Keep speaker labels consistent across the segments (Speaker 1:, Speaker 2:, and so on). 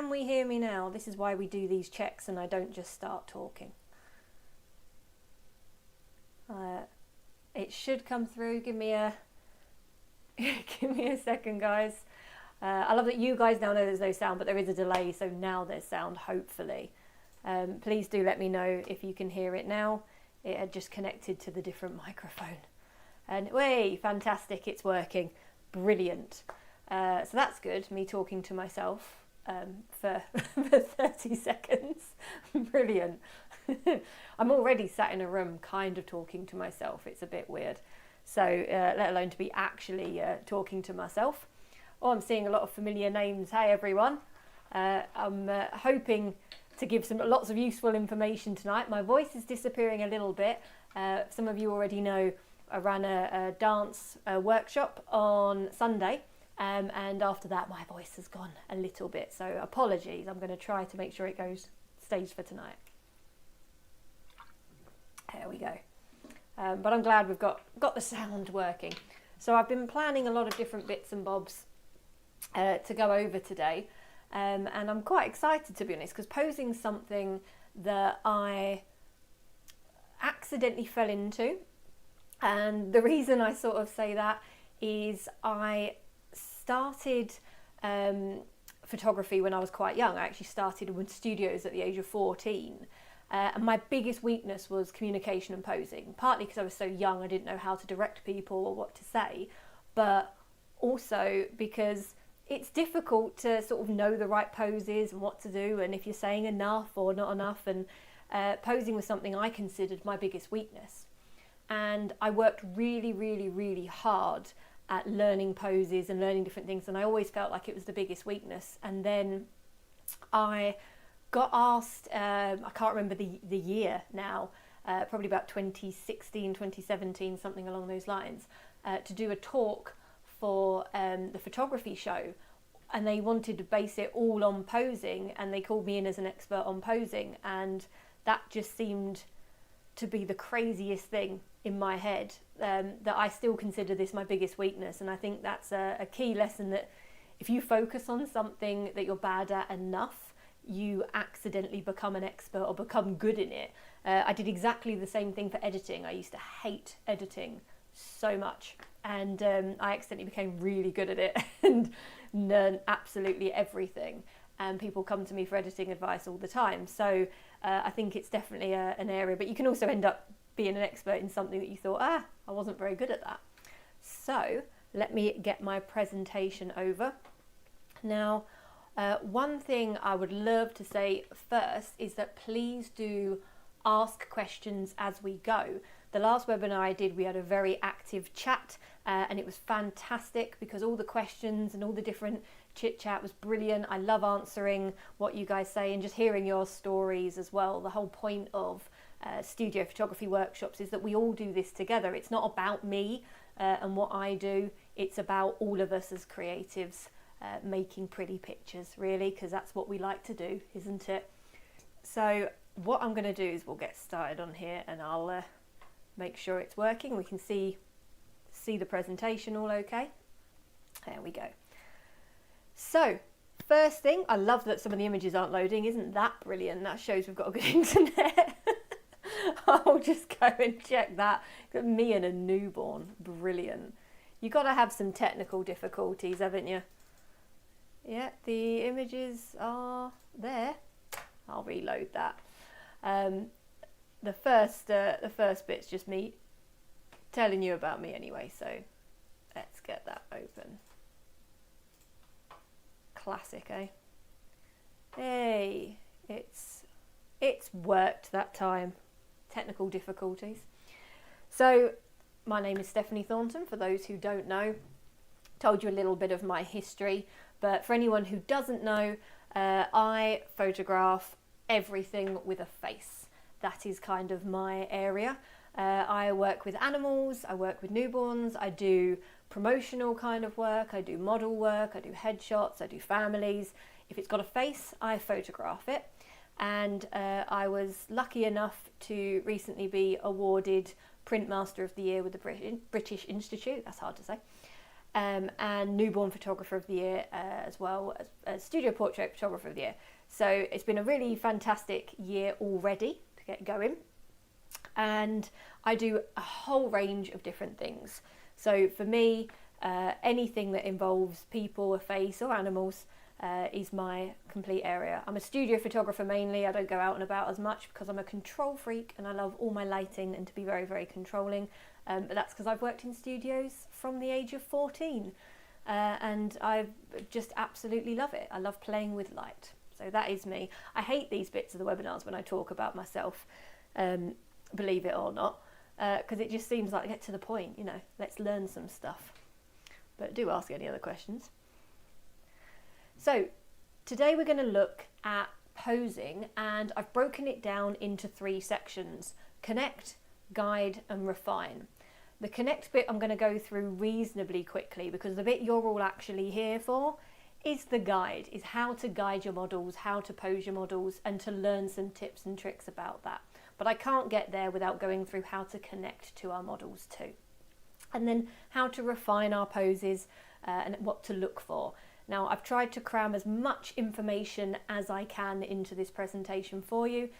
Speaker 1: Can we hear me now? This is why we do these checks and I don't just start talking. It should come through. Give me a second, guys. I love that you guys now know there's no sound, but there is a delay, so now there's sound, hopefully. Please do let me know if you can hear it now. It had just connected to the different microphone. And way, fantastic, it's working. Brilliant. So that's good, me talking to myself for 30 seconds. Brilliant. I'm already sat in a room kind of talking to myself. It's a bit weird. So let alone to be actually talking to myself. Oh, I'm seeing a lot of familiar names. Hey, everyone. I'm hoping to give lots of useful information tonight. My voice is disappearing a little bit. Some of you already know I ran a dance workshop on Sunday. And after that, my voice has gone a little bit. So apologies. I'm going to try to make sure it goes staged for tonight. There we go. But I'm glad we've got the sound working. So I've been planning a lot of different bits and bobs to go over today. And I'm quite excited, to be honest, because posing's something that I accidentally fell into. And the reason I sort of say that is I started photography when I was quite young. I actually started with studios at the age of 14. And my biggest weakness was communication and posing, partly because I was so young, I didn't know how to direct people or what to say, but also because it's difficult to sort of know the right poses and what to do, and if you're saying enough or not enough, and posing was something I considered my biggest weakness. And I worked really, really, really hard at learning poses and learning different things, and I always felt like it was the biggest weakness. And then I got asked, I can't remember the year now, probably about 2016, 2017, something along those lines, to do a talk for the photography show. And they wanted to base it all on posing, and they called me in as an expert on posing. And that just seemed to be the craziest thing in my head, that I still consider this my biggest weakness. And I think that's a key lesson, that if you focus on something that you're bad at enough, you accidentally become an expert or become good in it. I did exactly the same thing for editing. I used to hate editing so much, and I accidentally became really good at it and learned absolutely everything. And people come to me for editing advice all the time. So I think it's definitely an area, but you can also end up being an expert in something that you thought, I wasn't very good at that. So let me get my presentation over. Now, one thing I would love to say first is that please do ask questions as we go. The last webinar I did, we had a very active chat, and it was fantastic because all the questions and all the different chit chat was brilliant. I love answering what you guys say and just hearing your stories as well. The whole point of studio photography workshops is that we all do this together. It's not about me and what I do, it's about all of us as creatives. Making pretty pictures, really, because that's what we like to do, isn't it? So what I'm going to do is we'll get started on here, and I'll make sure it's working. We can see the presentation all okay. There we go. So first thing, I love that some of the images aren't loading. Isn't that brilliant? That shows we've got a good internet. I'll just go and check that. Got me and a newborn. Brilliant. You've got to have some technical difficulties, haven't you? Yeah, the images are there. I'll reload that. The first bit's just me telling you about me anyway, so let's get that open. Classic, eh? Hey, it's worked that time. Technical difficulties. So, my name is Stephanie Thornton, for those who don't know. Told you a little bit of my history. But for anyone who doesn't know, I photograph everything with a face. That is kind of my area. I work with animals, I work with newborns, I do promotional kind of work, I do model work, I do headshots, I do families. If it's got a face, I photograph it. And I was lucky enough to recently be awarded Print Master of the Year with the British Institute. That's hard to say. and newborn photographer of the year, as well as studio portrait photographer of the year. So it's been a really fantastic year already to get going. And I do a whole range of different things. So for me, anything that involves people, a face or animals is my complete area. I'm a studio photographer mainly. I don't go out and about as much because I'm a control freak and I love all my lighting and to be very, very controlling. But that's because I've worked in studios from the age of 14 and I just absolutely love it. I love playing with light. So that is me. I hate these bits of the webinars when I talk about myself, believe it or not, because it just seems like get to the point, you know, let's learn some stuff. But do ask any other questions. So today we're going to look at posing, and I've broken it down into 3 sections: connect, guide and refine. The connect bit I'm going to go through reasonably quickly because the bit you're all actually here for is the guide, is how to guide your models, how to pose your models, and to learn some tips and tricks about that. But I can't get there without going through how to connect to our models too. And then how to refine our poses and what to look for. Now, I've tried to cram as much information as I can into this presentation for you.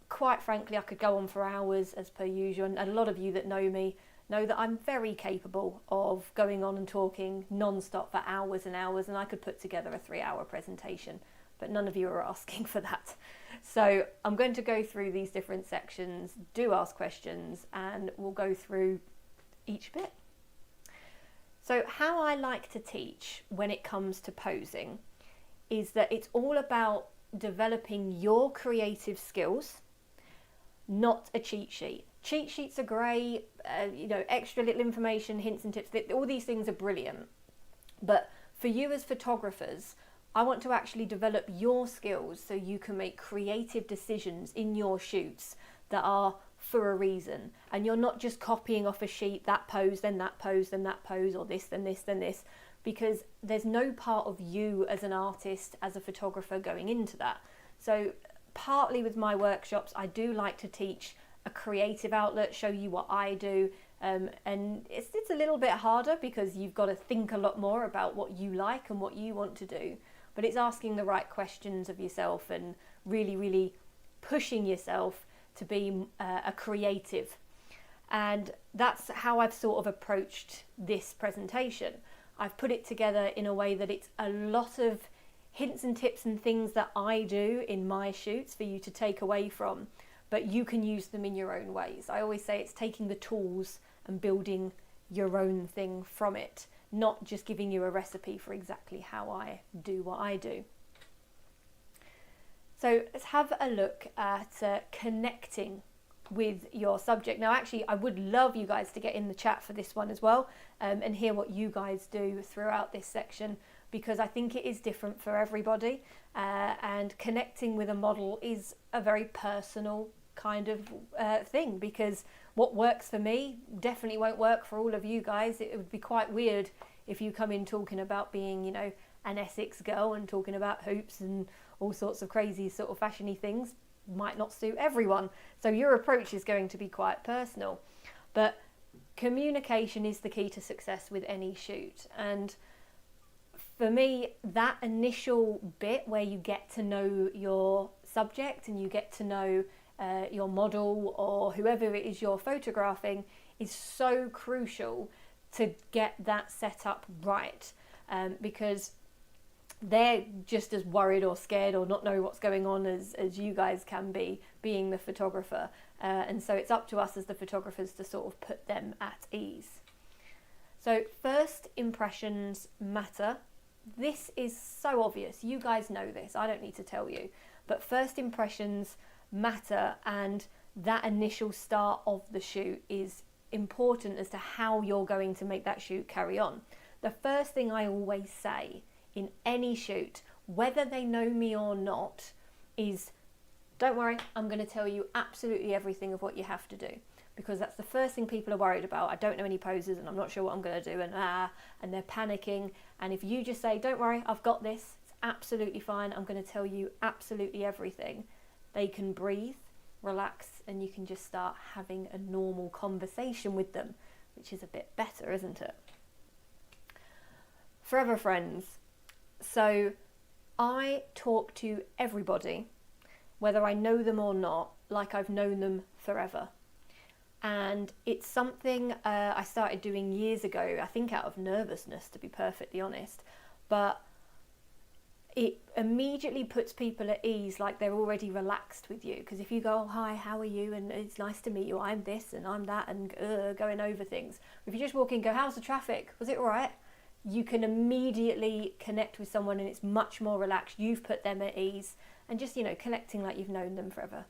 Speaker 1: Quite frankly, I could go on for hours as per usual, and a lot of you that know me know that I'm very capable of going on and talking non-stop for hours and hours, and I could put together a 3-hour presentation, but none of you are asking for that. So I'm going to go through these different sections, do ask questions, and we'll go through each bit. So how I like to teach when it comes to posing is that it's all about developing your creative skills, not a cheat sheet. Cheat sheets are great, you know, extra little information, hints and tips, all these things are brilliant. But for you as photographers, I want to actually develop your skills so you can make creative decisions in your shoots that are for a reason. And you're not just copying off a sheet, that pose, then that pose, then that pose, or this, then this, then this, because there's no part of you as an artist, as a photographer going into that. So partly with my workshops, I do like to teach a creative outlet, show you what I do, and it's a little bit harder because you've got to think a lot more about what you like and what you want to do, but it's asking the right questions of yourself and really, really pushing yourself to be a creative. And that's how I've sort of approached this presentation. I've put it together in a way that it's a lot of hints and tips and things that I do in my shoots for you to take away from, but you can use them in your own ways. I always say it's taking the tools and building your own thing from it, not just giving you a recipe for exactly how I do what I do. So let's have a look at connecting with your subject. Now, actually, I would love you guys to get in the chat for this one as well, and hear what you guys do throughout this section, because I think it is different for everybody, and connecting with a model is a very personal kind of thing, because what works for me definitely won't work for all of you guys. It would be quite weird if you come in talking about being, you know, an Essex girl and talking about hoops and all sorts of crazy sort of fashiony things. Might not suit everyone. So your approach is going to be quite personal. But communication is the key to success with any shoot. And for me, that initial bit where you get to know your subject and you get to know your model or whoever it is you're photographing is so crucial to get that set up right, because they're just as worried or scared or not know what's going on as you guys can be, being the photographer, and so it's up to us as the photographers to sort of put them at ease. So first impressions matter. This is so obvious, you guys know this, I don't need to tell you, but first impressions matter, and that initial start of the shoot is important as to how you're going to make that shoot carry on. The first thing I always say in any shoot, whether they know me or not, is don't worry, I'm going to tell you absolutely everything of what you have to do, because that's the first thing people are worried about. I don't know any poses and I'm not sure what I'm going to do, and they're panicking. And if you just say, don't worry, I've got this, it's absolutely fine, I'm going to tell you absolutely everything, they can breathe, relax, and you can just start having a normal conversation with them, which is a bit better, isn't it? Forever friends. So I talk to everybody, whether I know them or not, like I've known them forever. And it's something I started doing years ago, I think out of nervousness, to be perfectly honest. But it immediately puts people at ease, like they're already relaxed with you. Because if you go, oh, hi, how are you? And it's nice to meet you. I'm this and I'm that, and going over things. If you just walk in and go, how's the traffic? Was it all right? You can immediately connect with someone and it's much more relaxed. You've put them at ease, and just, connecting like you've known them forever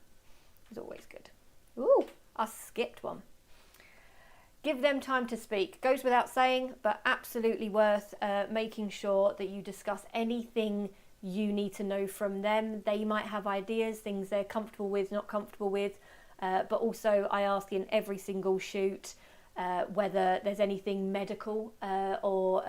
Speaker 1: is always good. Ooh, I skipped one. Give them time to speak. Goes without saying, but absolutely worth making sure that you discuss anything you need to know from them. They might have ideas, things they're comfortable with, not comfortable with, but also I ask in every single shoot whether there's anything medical or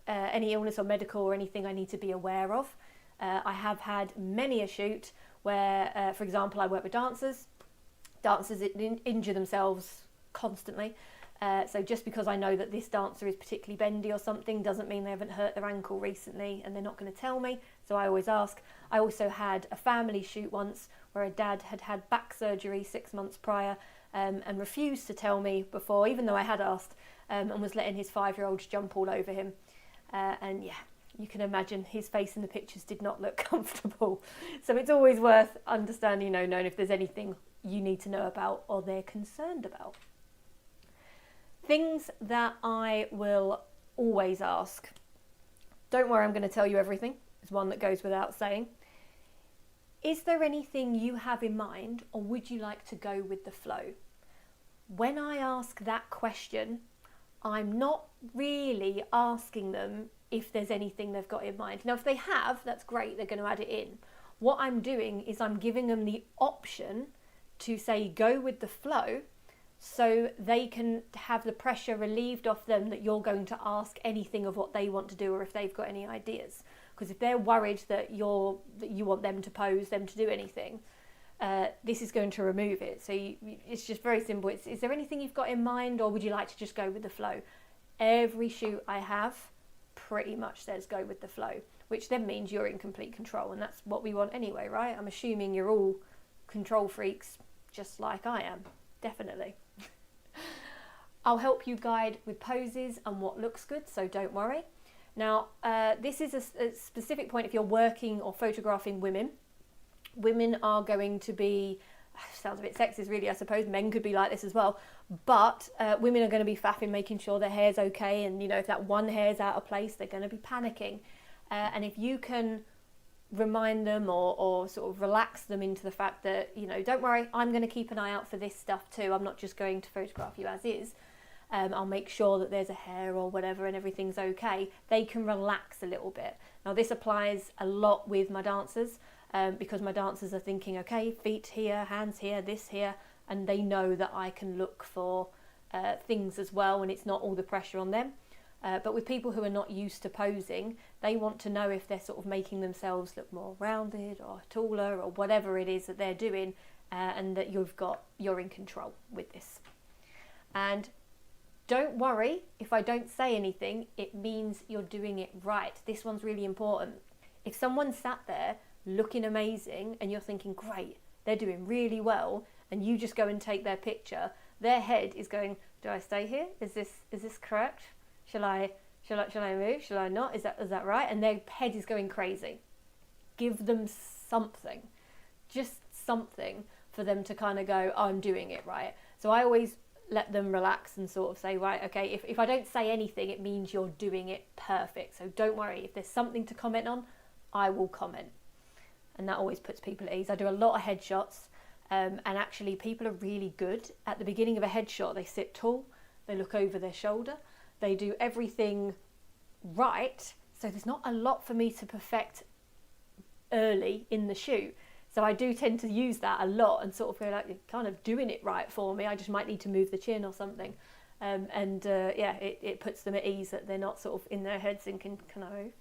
Speaker 1: any illness or medical or anything I need to be aware of. I have had many a shoot where, for example, I work with dancers. Dancers injure themselves constantly. So just because I know that this dancer is particularly bendy or something doesn't mean they haven't hurt their ankle recently, and they're not going to tell me. So I always ask. I also had a family shoot once where a dad had had back surgery 6 months prior and refused to tell me before, even though I had asked, and was letting his 5-year-olds jump all over him. And yeah, you can imagine his face in the pictures did not look comfortable. So it's always worth understanding, knowing if there's anything you need to know about or they're concerned about. Things that I will always ask. Don't worry, I'm going to tell you everything. It's one that goes without saying. Is there anything you have in mind, or would you like to go with the flow? When I ask that question, I'm not really asking them if there's anything they've got in mind. Now, if they have, that's great, they're going to add it in. What I'm doing is I'm giving them the option to say go with the flow, so they can have the pressure relieved off them that you're going to ask anything of what they want to do, or if they've got any ideas. Because if they're worried that you want them to pose, them to do anything, this is going to remove it. So it's just very simple. Is there anything you've got in mind, or would you like to just go with the flow? Every shoot I have pretty much says go with the flow, which then means you're in complete control, and that's what we want anyway, right? I'm assuming you're all control freaks just like I am, definitely. I'll help you guide with poses and what looks good, so don't worry. Now, this is a specific point if you're working or photographing women. Women are going to be, sounds a bit sexist really, I suppose, men could be like this as well, but women are going to be faffing, making sure their hair's okay, and if that one hair's out of place, they're going to be panicking. And if you can remind them or sort of relax them into the fact that, don't worry, I'm going to keep an eye out for this stuff too. I'm not just going to photograph you as is. I'll make sure that there's a hair or whatever and everything's okay. They can relax a little bit. Now, this applies a lot with my dancers because my dancers are thinking, okay, feet here, hands here, this here, and they know that I can look for things as well, and it's not all the pressure on them. But with people who are not used to posing, they want to know if they're sort of making themselves look more rounded or taller or whatever it is that they're doing, and that you're in control with this. And don't worry if I don't say anything, it means you're doing it right. This one's really important. If someone sat there looking amazing and you're thinking, great, they're doing really well, and you just go and take their picture, their head is going, do I stay here? Is this correct? Shall I move? Shall I not? Is that right? And their head is going crazy. Give them something, just something for them to kind of go, oh, I'm doing it right. So I always let them relax and sort of say, right, okay, if I don't say anything, it means you're doing it perfect. So don't worry, if there's something to comment on, I will comment. And that always puts people at ease. I do a lot of headshots, and actually people are really good. At the beginning of a headshot, they sit tall, they look over their shoulder, they do everything right. So there's not a lot for me to perfect early in the shoot. So I do tend to use that a lot and sort of go like, you're kind of doing it right for me. I just might need to move the chin or something. It puts them at ease that they're not sort of in their heads thinking, can I move?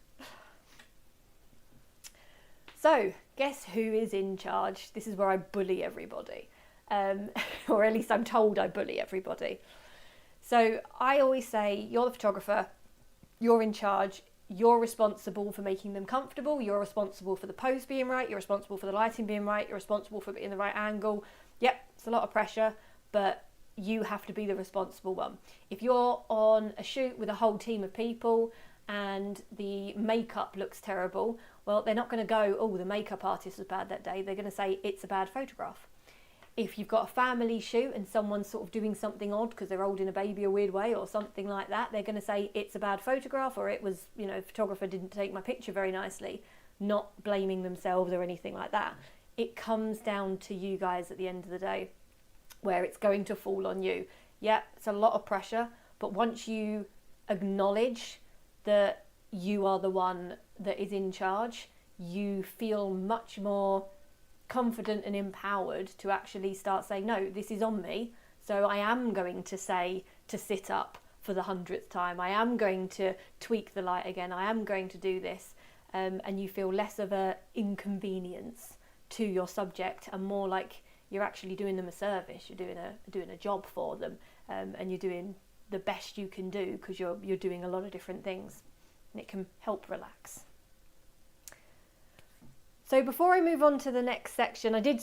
Speaker 1: So guess who is in charge? This is where I bully everybody. Or at least I'm told I bully everybody. So I always say, you're the photographer. you're in charge. You're responsible for making them comfortable. You're responsible for the pose being right. You're responsible for the lighting being right. You're responsible for it in the right angle. Yep, it's a lot of pressure, but you have to be the responsible one. If you're on a shoot with a whole team of people and the makeup looks terrible, well, they're not going to go, oh, the makeup artist was bad that day. They're going to say it's a bad photograph. If you've got a family shoot and someone's sort of doing something odd because they're holding a baby a weird way or something like that, they're going to say it's a bad photograph, or it was, the photographer didn't take my picture very nicely, not blaming themselves or anything like that. It comes down to you guys at the end of the day, where it's going to fall on you. Yeah, it's a lot of pressure, but once you acknowledge that you are the one that is in charge, you feel much more confident and empowered to actually start saying, no, this is on me, so I am going to say to sit up for the 100th time, I am going to tweak the light again, I am going to do this, and you feel less of a inconvenience to your subject and more like you're actually doing them a service, you're doing a job for them, and you're doing the best you can do because you're doing a lot of different things, and it can help relax. So before I move on to the next section, I did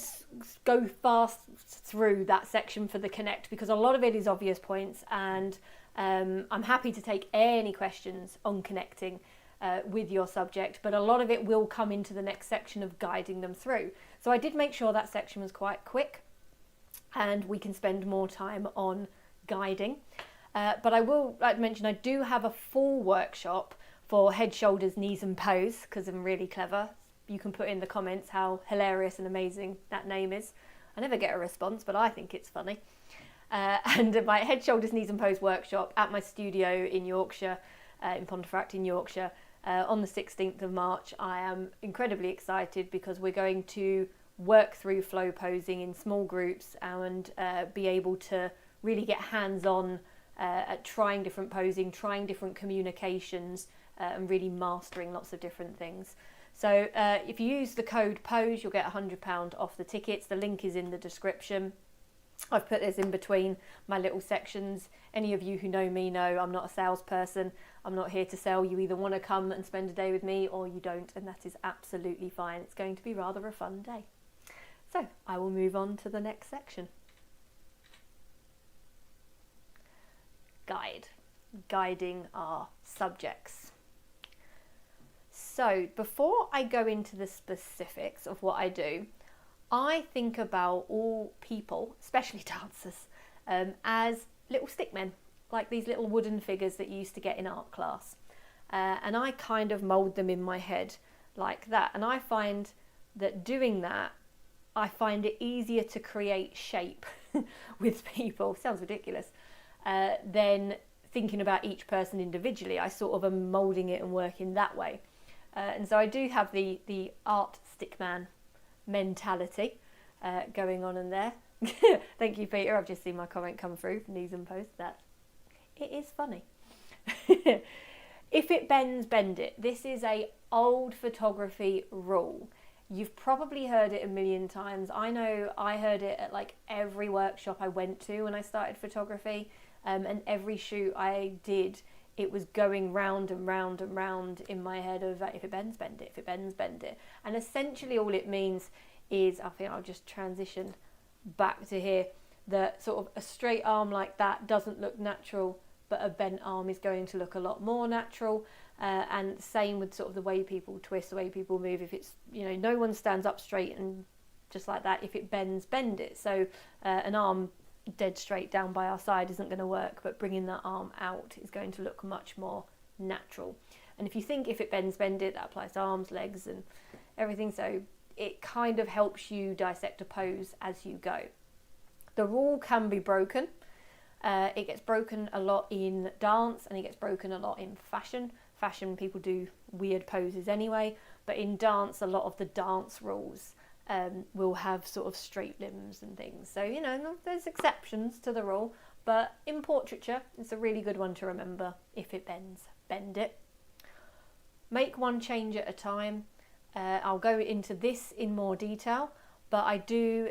Speaker 1: go fast through that section for the connect because a lot of it is obvious points, and I'm happy to take any questions on connecting with your subject, but a lot of it will come into the next section of guiding them through. So I did make sure that section was quite quick and we can spend more time on guiding. But I will mention I do have a full workshop for head, shoulders, knees and pose because I'm really clever. You can put in the comments how hilarious and amazing that name is. I never get a response, but I think it's funny. And my head, shoulders, knees and pose workshop at my studio in Yorkshire, in Pontefract in Yorkshire, on the 16th of March. I am incredibly excited because we're going to work through flow posing in small groups and be able to really get hands-on at trying different posing, trying different communications, and really mastering lots of different things. So if you use the code POSE, you'll get £100 off the tickets. The link is in the description. I've put this in between my little sections. Any of you who know me know I'm not a salesperson. I'm not here to sell. You either want to come and spend a day with me or you don't, and that is absolutely fine. It's going to be rather a fun day. So I will move on to the next section. Guiding our subjects. So before I go into the specifics of what I do, I think about all people, especially dancers, as little stickmen, like these little wooden figures that you used to get in art class. And I kind of mould them in my head like that. And I find that doing that, I find it easier to create shape with people, sounds ridiculous, than thinking about each person individually. I sort of am moulding it and working that way. And so I do have the art stickman mentality going on in there. Thank you, Peter. I've just seen my comment come through, knees and pose. That it is funny. If it bends, bend it. This is a old photography rule. You've probably heard it a million times. I know I heard it at like every workshop I went to when I started photography, and every shoot I did, it was going round and round and round in my head of if it bends, bend it, if it bends, bend it. And essentially all it means is, I think I'll just transition back to here, that sort of a straight arm like that doesn't look natural, but a bent arm is going to look a lot more natural. And same with sort of the way people twist, the way people move. If it's, no one stands up straight and just like that. If it bends, bend it. So an arm dead straight down by our side isn't going to work, but bringing that arm out is going to look much more natural. And if you think if it bends, bend it, that applies to arms, legs and everything. So it kind of helps you dissect a pose as you go. The rule can be broken. It gets broken a lot in dance and it gets broken a lot in fashion. Fashion, people do weird poses anyway, but in dance, a lot of the dance rules will have sort of straight limbs and things. So, there's exceptions to the rule, but in portraiture, it's a really good one to remember. If it bends, bend it. Make one change at a time. I'll go into this in more detail, but I do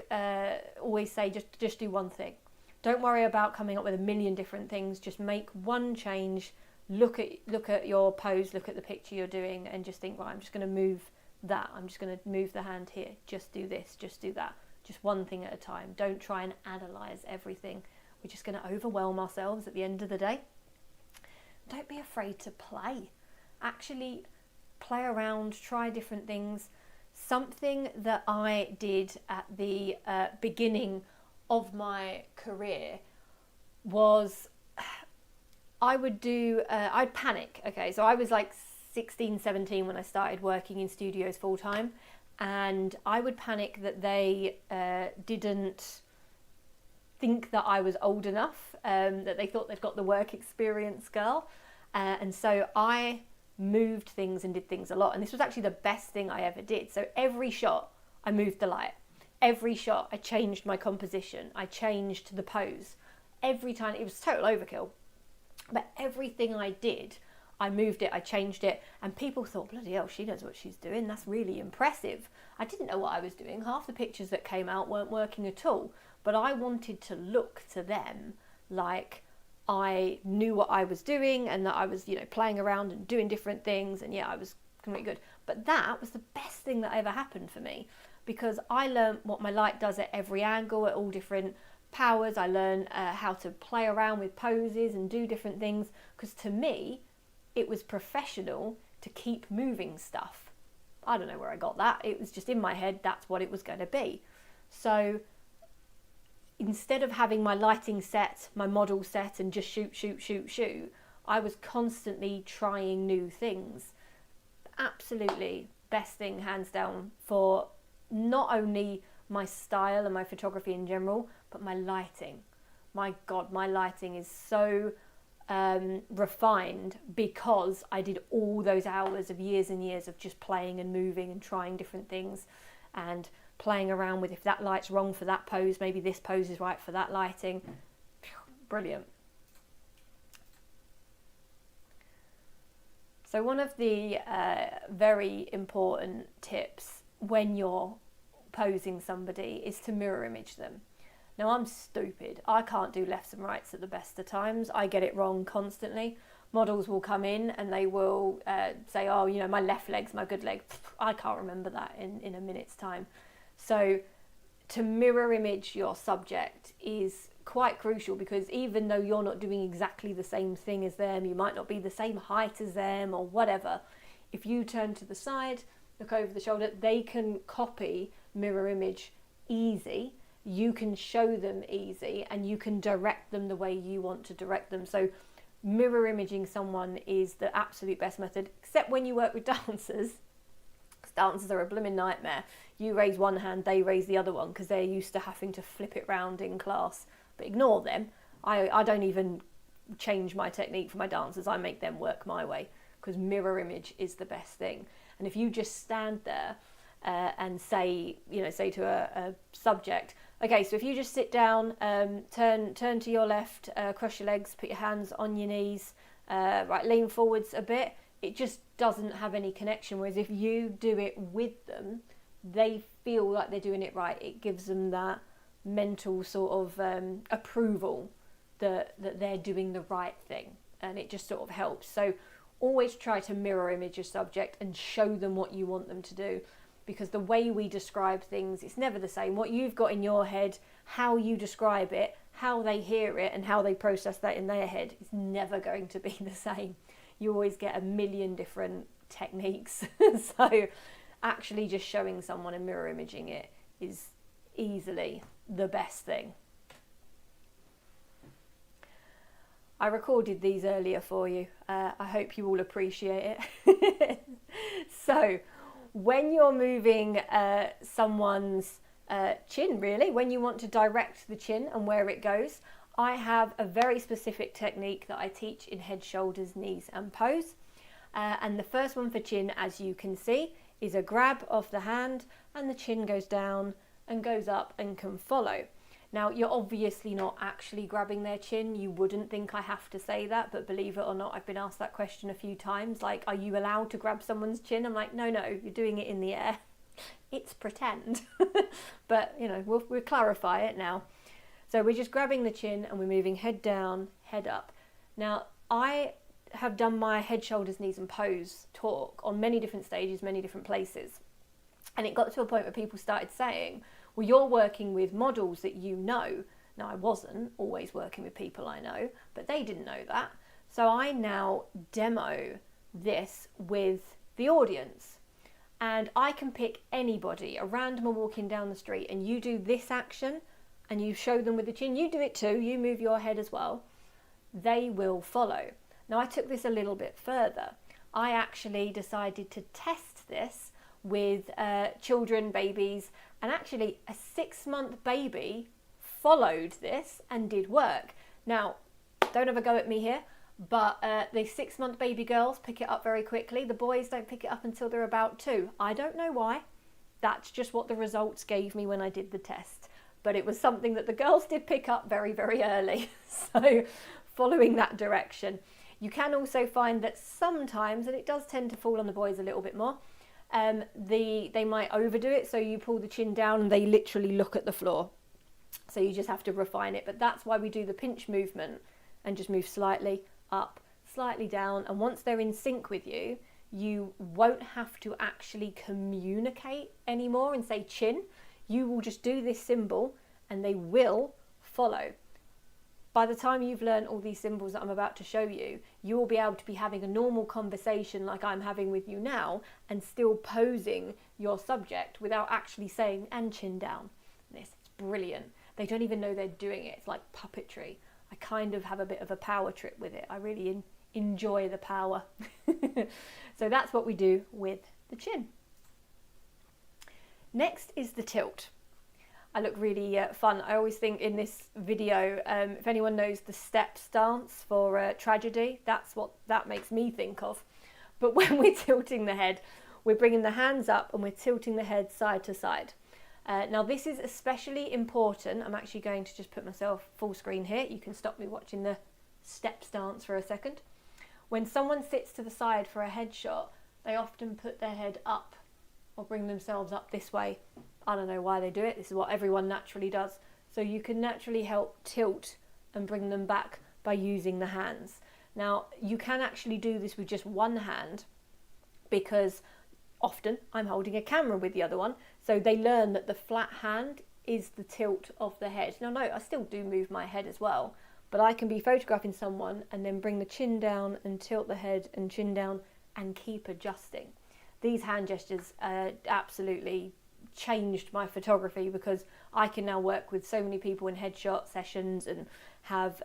Speaker 1: always say just do one thing. Don't worry about coming up with a million different things. Just make one change look at your pose, look at the picture you're doing, and just think, right, I'm just going to move that. I'm just going to move the hand here. Just do this, just do that. Just one thing at a time. Don't try and analyze everything. We're just going to overwhelm ourselves at the end of the day. Don't be afraid to play. Actually play around, try different things. Something that I did at the beginning of my career was I'd panic. Okay, so I was like 16, 17 when I started working in studios full time, and I would panic that they didn't think that I was old enough, that they thought they'd got the work experience girl, and so I moved things and did things a lot, and this was actually the best thing I ever did. So every shot I moved the light, every shot I changed my composition, I changed the pose. Every time, it was total overkill, but everything I did, I moved it, I changed it, and people thought, bloody hell, she knows what she's doing, that's really impressive. I didn't know what I was doing. Half the pictures that came out weren't working at all, but I wanted to look to them like I knew what I was doing, and that I was, playing around and doing different things, and I was completely good. But that was the best thing that ever happened for me, because I learned what my light does at every angle, at all different powers. I learned how to play around with poses and do different things, because to me, it was professional to keep moving stuff. I don't know where I got that. It was just in my head, that's what it was going to be. So instead of having my lighting set, my model set, and just shoot, I was constantly trying new things. Absolutely best thing, hands down, for not only my style and my photography in general, but my lighting. My God, my lighting is so refined because I did all those hours of years and years of just playing and moving and trying different things and playing around with, if that light's wrong for that pose, maybe this pose is right for that lighting. Brilliant. So one of the very important tips when you're posing somebody is to mirror image them. Now, I'm stupid. I can't do lefts and rights at the best of times. I get it wrong constantly. Models will come in and they will say, oh, my left leg's my good leg. I can't remember that in a minute's time. So to mirror image your subject is quite crucial, because even though you're not doing exactly the same thing as them, you might not be the same height as them or whatever, if you turn to the side, look over the shoulder, they can copy mirror image easy. You can show them easy, and you can direct them the way you want to direct them. So mirror imaging someone is the absolute best method, except when you work with dancers. Dancers are a blooming nightmare. You raise one hand, they raise the other one, because they're used to having to flip it round in class. But ignore them. I don't even change my technique for my dancers. I make them work my way, because mirror image is the best thing. And if you just stand there and say to a subject, okay, so if you just sit down, turn to your left, cross your legs, put your hands on your knees, right, lean forwards a bit, it just doesn't have any connection. Whereas if you do it with them, they feel like they're doing it right. It gives them that mental sort of approval that they're doing the right thing, and it just sort of helps. So always try to mirror image your subject and show them what you want them to do, because the way we describe things, it's never the same. What you've got in your head, how you describe it, how they hear it, and how they process that in their head is never going to be the same. You always get a million different techniques. So actually just showing someone and mirror imaging it is easily the best thing. I recorded these earlier for you. I hope you all appreciate it. So when you're moving someone's chin, really, when you want to direct the chin and where it goes, I have a very specific technique that I teach in head, shoulders, knees and pose. And the first one for chin, as you can see, is a grab of the hand, and the chin goes down and goes up and can follow. Now, you're obviously not actually grabbing their chin. You wouldn't think I have to say that, but believe it or not, I've been asked that question a few times. Like, are you allowed to grab someone's chin? I'm like, no, you're doing it in the air. It's pretend. But, we'll clarify it now. So we're just grabbing the chin and we're moving head down, head up. Now, I have done my head, shoulders, knees and pose talk on many different stages, many different places. And it got to a point where people started saying, well, you're working with models that you know. Now, I wasn't always working with people I know, but they didn't know that. So I now demo this with the audience. And I can pick anybody, a randomer walking down the street, and you do this action and you show them with the chin. You do it too, you move your head as well. They will follow. Now, I took this a little bit further. I actually decided to test this with children, babies, and actually a 6-month baby followed this and did work. Now, don't have a go at me here, but the 6-month baby girls pick it up very quickly. The boys don't pick it up until they're about 2. I don't know why. That's just what the results gave me when I did the test. But it was something that the girls did pick up very, very early. So following that direction. You can also find that sometimes, and it does tend to fall on the boys a little bit more, they might overdo it. So you pull the chin down and they literally look at the floor. So you just have to refine it. But that's why we do the pinch movement and just move slightly up, slightly down. And once they're in sync with you, you won't have to actually communicate anymore and say chin. You will just do this symbol and they will follow. By the time you've learned all these symbols that I'm about to show you, you will be able to be having a normal conversation like I'm having with you now and still posing your subject without actually saying and chin down. It's brilliant. They don't even know they're doing it. It's like puppetry. I kind of have a bit of a power trip with it. I really enjoy the power. So that's what we do with the chin. Next is the tilt. I look really fun. I always think in this video, if anyone knows the step stance for tragedy, that's what that makes me think of. But when we're tilting the head, we're bringing the hands up and we're tilting the head side to side. Now this is especially important. I'm actually going to just put myself full screen here. You can stop me watching the step stance for a second. When someone sits to the side for a headshot, they often put their head up or bring themselves up this way. I don't know why they do it. This is what everyone naturally does. So you can naturally help tilt and bring them back by using the hands. Now, you can actually do this with just one hand because often I'm holding a camera with the other one. So they learn that the flat hand is the tilt of the head. Now, no, I still do move my head as well, but I can be photographing someone and then bring the chin down and tilt the head and chin down and keep adjusting. These hand gestures absolutely changed my photography because I can now work with so many people in headshot sessions and have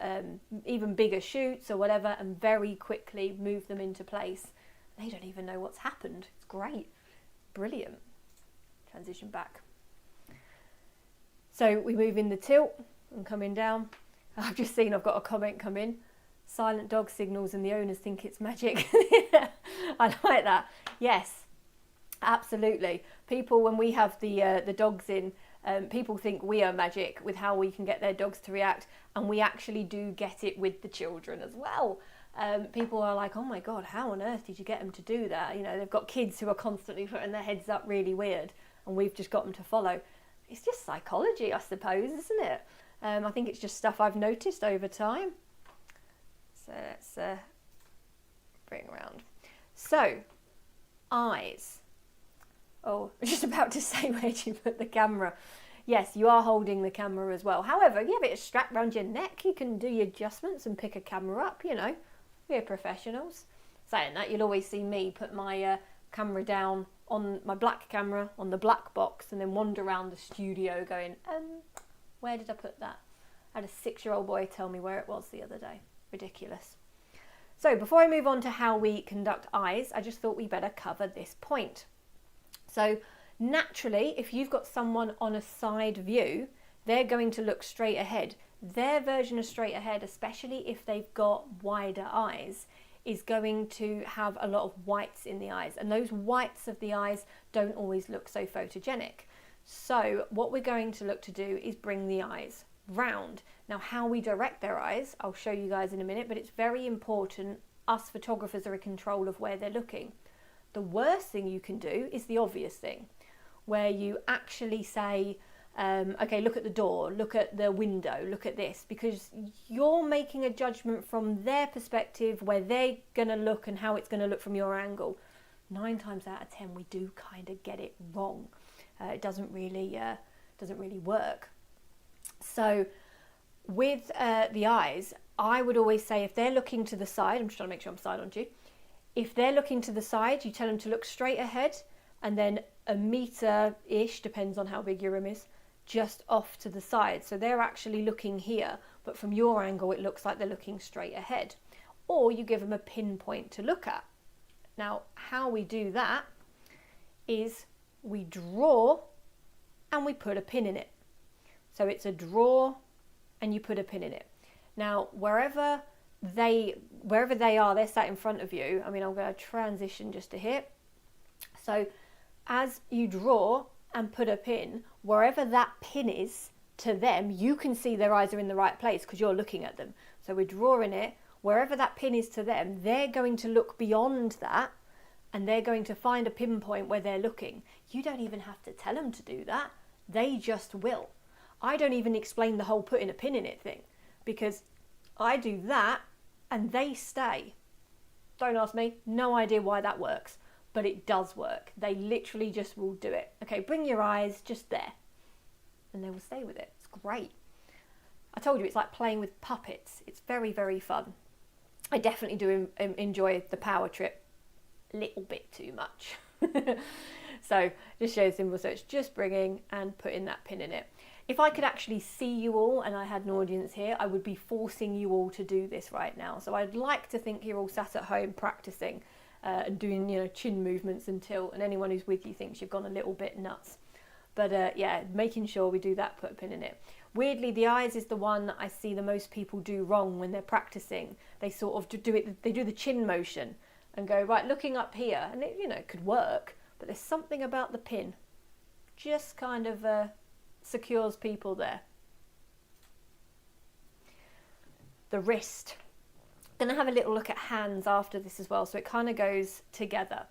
Speaker 1: even bigger shoots or whatever and very quickly move them into place. They don't even know what's happened. It's great. Brilliant. Transition back. So we move in the tilt and coming down. I've just seen I've got a comment come in. Silent dog signals and the owners think it's magic. I like that. Yes, absolutely. People, when we have the dogs in, people think we are magic with how we can get their dogs to react, and we actually do get it with the children as well. People are like, oh my God, how on earth did you get them to do that? You know, they've got kids who are constantly putting their heads up really weird, and we've just got them to follow. It's just psychology, I suppose, isn't it? I think it's just stuff I've noticed over time. So let's bring around. So, eyes. Oh, I was just about to say, where do you put the camera? Yes, you are holding the camera as well. However, you have it strapped around your neck. You can do your adjustments and pick a camera up, you know. We're professionals. Saying that, you'll always see me put my camera down on my black camera on the black box and then wander around the studio going, where did I put that? I had a 6-year-old boy tell me where it was the other day. Ridiculous. So before I move on to how we conduct eyes, I just thought we better cover this point. So naturally, if you've got someone on a side view, they're going to look straight ahead. Their version of straight ahead, especially if they've got wider eyes, is going to have a lot of whites in the eyes. And those whites of the eyes don't always look so photogenic. So what we're going to look to do is bring the eyes round. Now, how we direct their eyes, I'll show you guys in a minute, but it's very important us photographers are in control of where they're looking. The worst thing you can do is the obvious thing, where you actually say, Okay, look at the door, look at the window, look at this, because you're making a judgment from their perspective, where they're going to look and how it's going to look from your angle. 9 times out of 10, we do kind of get it wrong. It doesn't really work. So with the eyes, I would always say, if they're looking to the side, I'm just trying to make sure I'm side on to you. If they're looking to the side, you tell them to look straight ahead, and then a metre-ish, depends on how big your room is, just off to the side. So they're actually looking here, but from your angle, it looks like they're looking straight ahead. Or you give them a pinpoint to look at. Now, how we do that is we draw and we put a pin in it. So it's a draw and you put a pin in it. Now, wherever they are, they're sat in front of you. I mean, I'm going to transition just to here. So as you draw and put a pin, wherever that pin is to them, you can see their eyes are in the right place because you're looking at them. So we're drawing it. Wherever that pin is to them, they're going to look beyond that and they're going to find a pinpoint where they're looking. You don't even have to tell them to do that. They just will. I don't even explain the whole putting a pin in it thing, because I do that and they stay. Don't ask me, no idea why that works, but it does work. They literally just will do it. Okay, bring your eyes just there, and they will stay with it. It's great. I told you, it's like playing with puppets. It's very, very fun. I definitely do enjoy the power trip a little bit too much. So just show symbol, so it's just bringing and putting that pin in it. If I could actually see you all and I had an audience here, I would be forcing you all to do this right now. So I'd like to think you're all sat at home practicing and doing, chin movements and anyone who's with you thinks you've gone a little bit nuts. But yeah, making sure we do that, put a pin in it. Weirdly, the eyes is the one I see the most people do wrong when they're practicing. They sort of do it, they do the chin motion and go, right, looking up here. And it, it could work, but there's something about the pin. Just kind of secures people there. The wrist. Going to have a little look at hands after this as well, so it kind of goes together.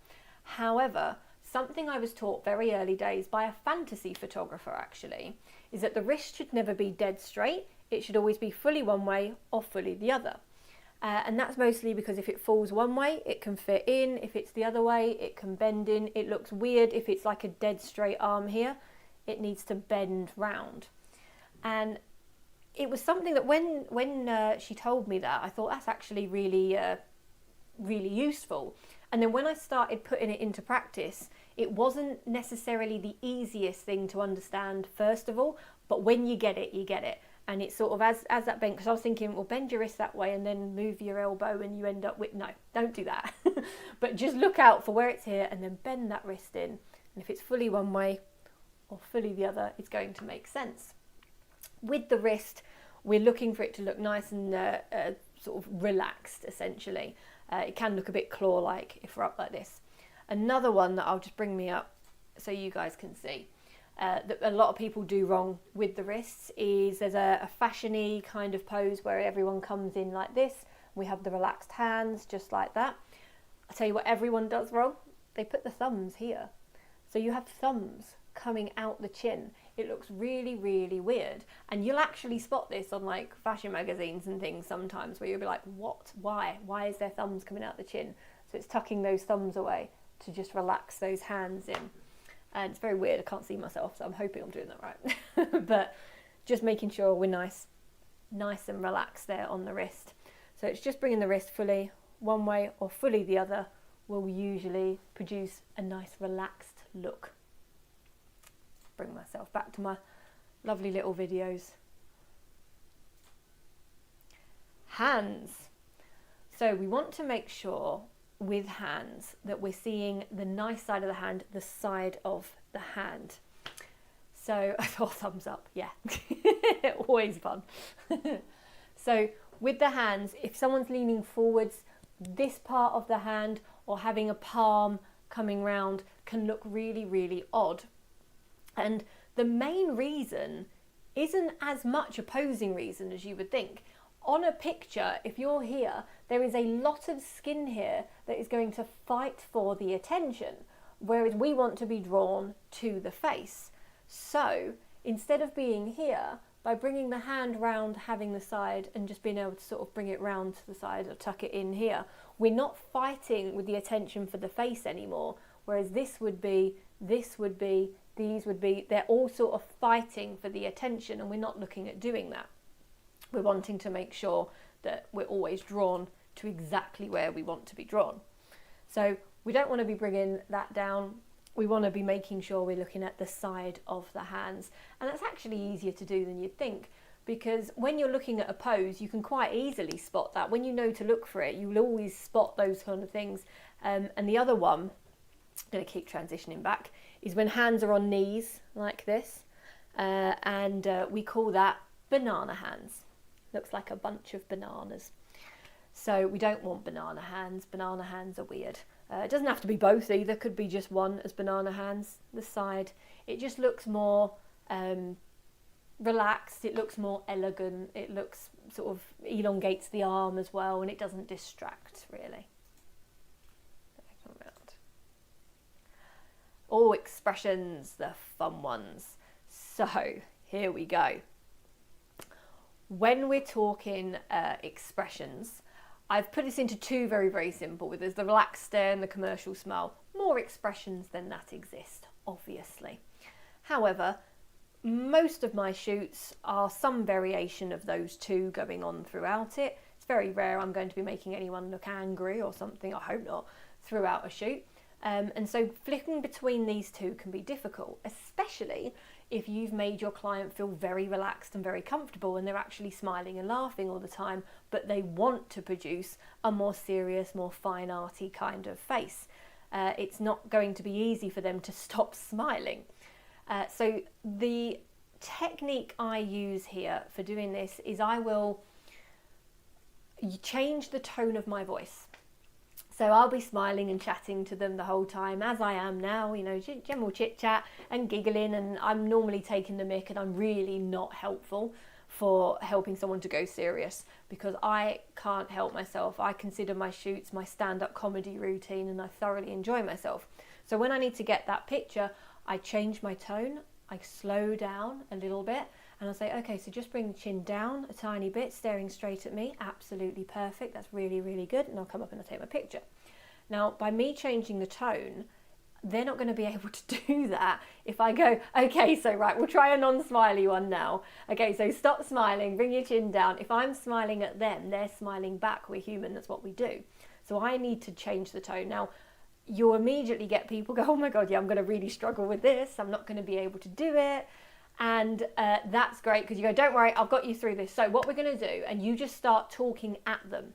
Speaker 1: However, something I was taught very early days by a fantasy photographer actually, is that the wrist should never be dead straight. It should always be fully one way or fully the other. And that's mostly because if it falls one way, it can fit in. If it's the other way, it can bend in. It looks weird if it's like a dead straight arm here. It needs to bend round. And it was something that when she told me that, I thought that's actually really, really useful. And then when I started putting it into practice, it wasn't necessarily the easiest thing to understand first of all, but when you get it, you get it. And it's sort of as that bend, because I was thinking, well, bend your wrist that way and then move your elbow and you end up with, no, don't do that. But just look out for where it's here and then bend that wrist in. And if it's fully one way or fully the other, it's going to make sense. With the wrist, we're looking for it to look nice and sort of relaxed, essentially. It can look a bit claw-like if we're up like this. Another one that I'll just bring me up so you guys can see. That a lot of people do wrong with the wrists is there's a fashion-y kind of pose where everyone comes in like this. We have the relaxed hands just like that. I'll tell you what everyone does wrong. They put the thumbs here. So you have thumbs coming out the chin. It looks really, really weird. And you'll actually spot this on like fashion magazines and things sometimes where you'll be like, what? Why? Why is there thumbs coming out the chin? So it's tucking those thumbs away to just relax those hands in. And it's very weird, I can't see myself, so I'm hoping I'm doing that right. But just making sure we're nice and relaxed there on the wrist. So it's just bringing the wrist fully one way or fully the other will usually produce a nice relaxed look. Bring myself back to my lovely little videos. Hands. So we want to make sure with hands that we're seeing the nice side of the hand, the side of the hand. So I thought thumbs up, yeah. Always fun. So with the hands, if someone's leaning forwards, this part of the hand or having a palm coming round can look really, really odd. And the main reason isn't as much a posing reason as you would think. On a picture, if you're here, there is a lot of skin here that is going to fight for the attention, whereas we want to be drawn to the face. So instead of being here, by bringing the hand round, having the side, and just being able to sort of bring it round to the side or tuck it in here, we're not fighting with the attention for the face anymore. Whereas this would be, these would be, they're all sort of fighting for the attention, and we're not looking at doing that. We're wanting to make sure that we're always drawn to exactly where we want to be drawn. So we don't want to be bringing that down. We want to be making sure we're looking at the side of the hands. And that's actually easier to do than you'd think, because when you're looking at a pose, you can quite easily spot that. When you know to look for it, you will always spot those kind of things. And the other one, I'm going to keep transitioning back, is when hands are on knees like this. And we call that banana hands. Looks like a bunch of bananas. So we don't want banana hands. Banana hands are weird. It doesn't have to be both either. Could be just one as banana hands. The side, it just looks more relaxed. It looks more elegant. It looks sort of elongates the arm as well, and it doesn't distract really. All expressions, the fun ones. So here we go. When we're talking expressions, I've put this into two very, very simple. There's the relaxed stare and the commercial smile. More expressions than that exist, obviously. However, most of my shoots are some variation of those two going on throughout it. It's very rare I'm going to be making anyone look angry or something, I hope not, throughout a shoot. And so flicking between these two can be difficult, especially if you've made your client feel very relaxed and very comfortable and they're actually smiling and laughing all the time, but they want to produce a more serious, more fine arty kind of face. It's not going to be easy for them to stop smiling. So the technique I use here for doing this is I will change the tone of my voice. So I'll be smiling and chatting to them the whole time, as I am now, you know, general chit chat and giggling, and I'm normally taking the mick, and I'm really not helpful for helping someone to go serious, because I can't help myself. I consider my shoots my stand-up comedy routine, and I thoroughly enjoy myself. So when I need to get that picture, I change my tone, I slow down a little bit, and I'll say, okay, so just bring the chin down a tiny bit, staring straight at me. Absolutely perfect. That's really, really good. And I'll come up and I'll take my picture. Now, by me changing the tone, they're not going to be able to do that if I go, okay, so right, we'll try a non-smiley one now. Okay, so stop smiling, bring your chin down. If I'm smiling at them, they're smiling back. We're human, that's what we do. So I need to change the tone. Now, you'll immediately get people go, oh my God, yeah, I'm going to really struggle with this. I'm not going to be able to do it. And that's great, because you go, don't worry, I've got you through this. So what we're going to do, and you just start talking at them.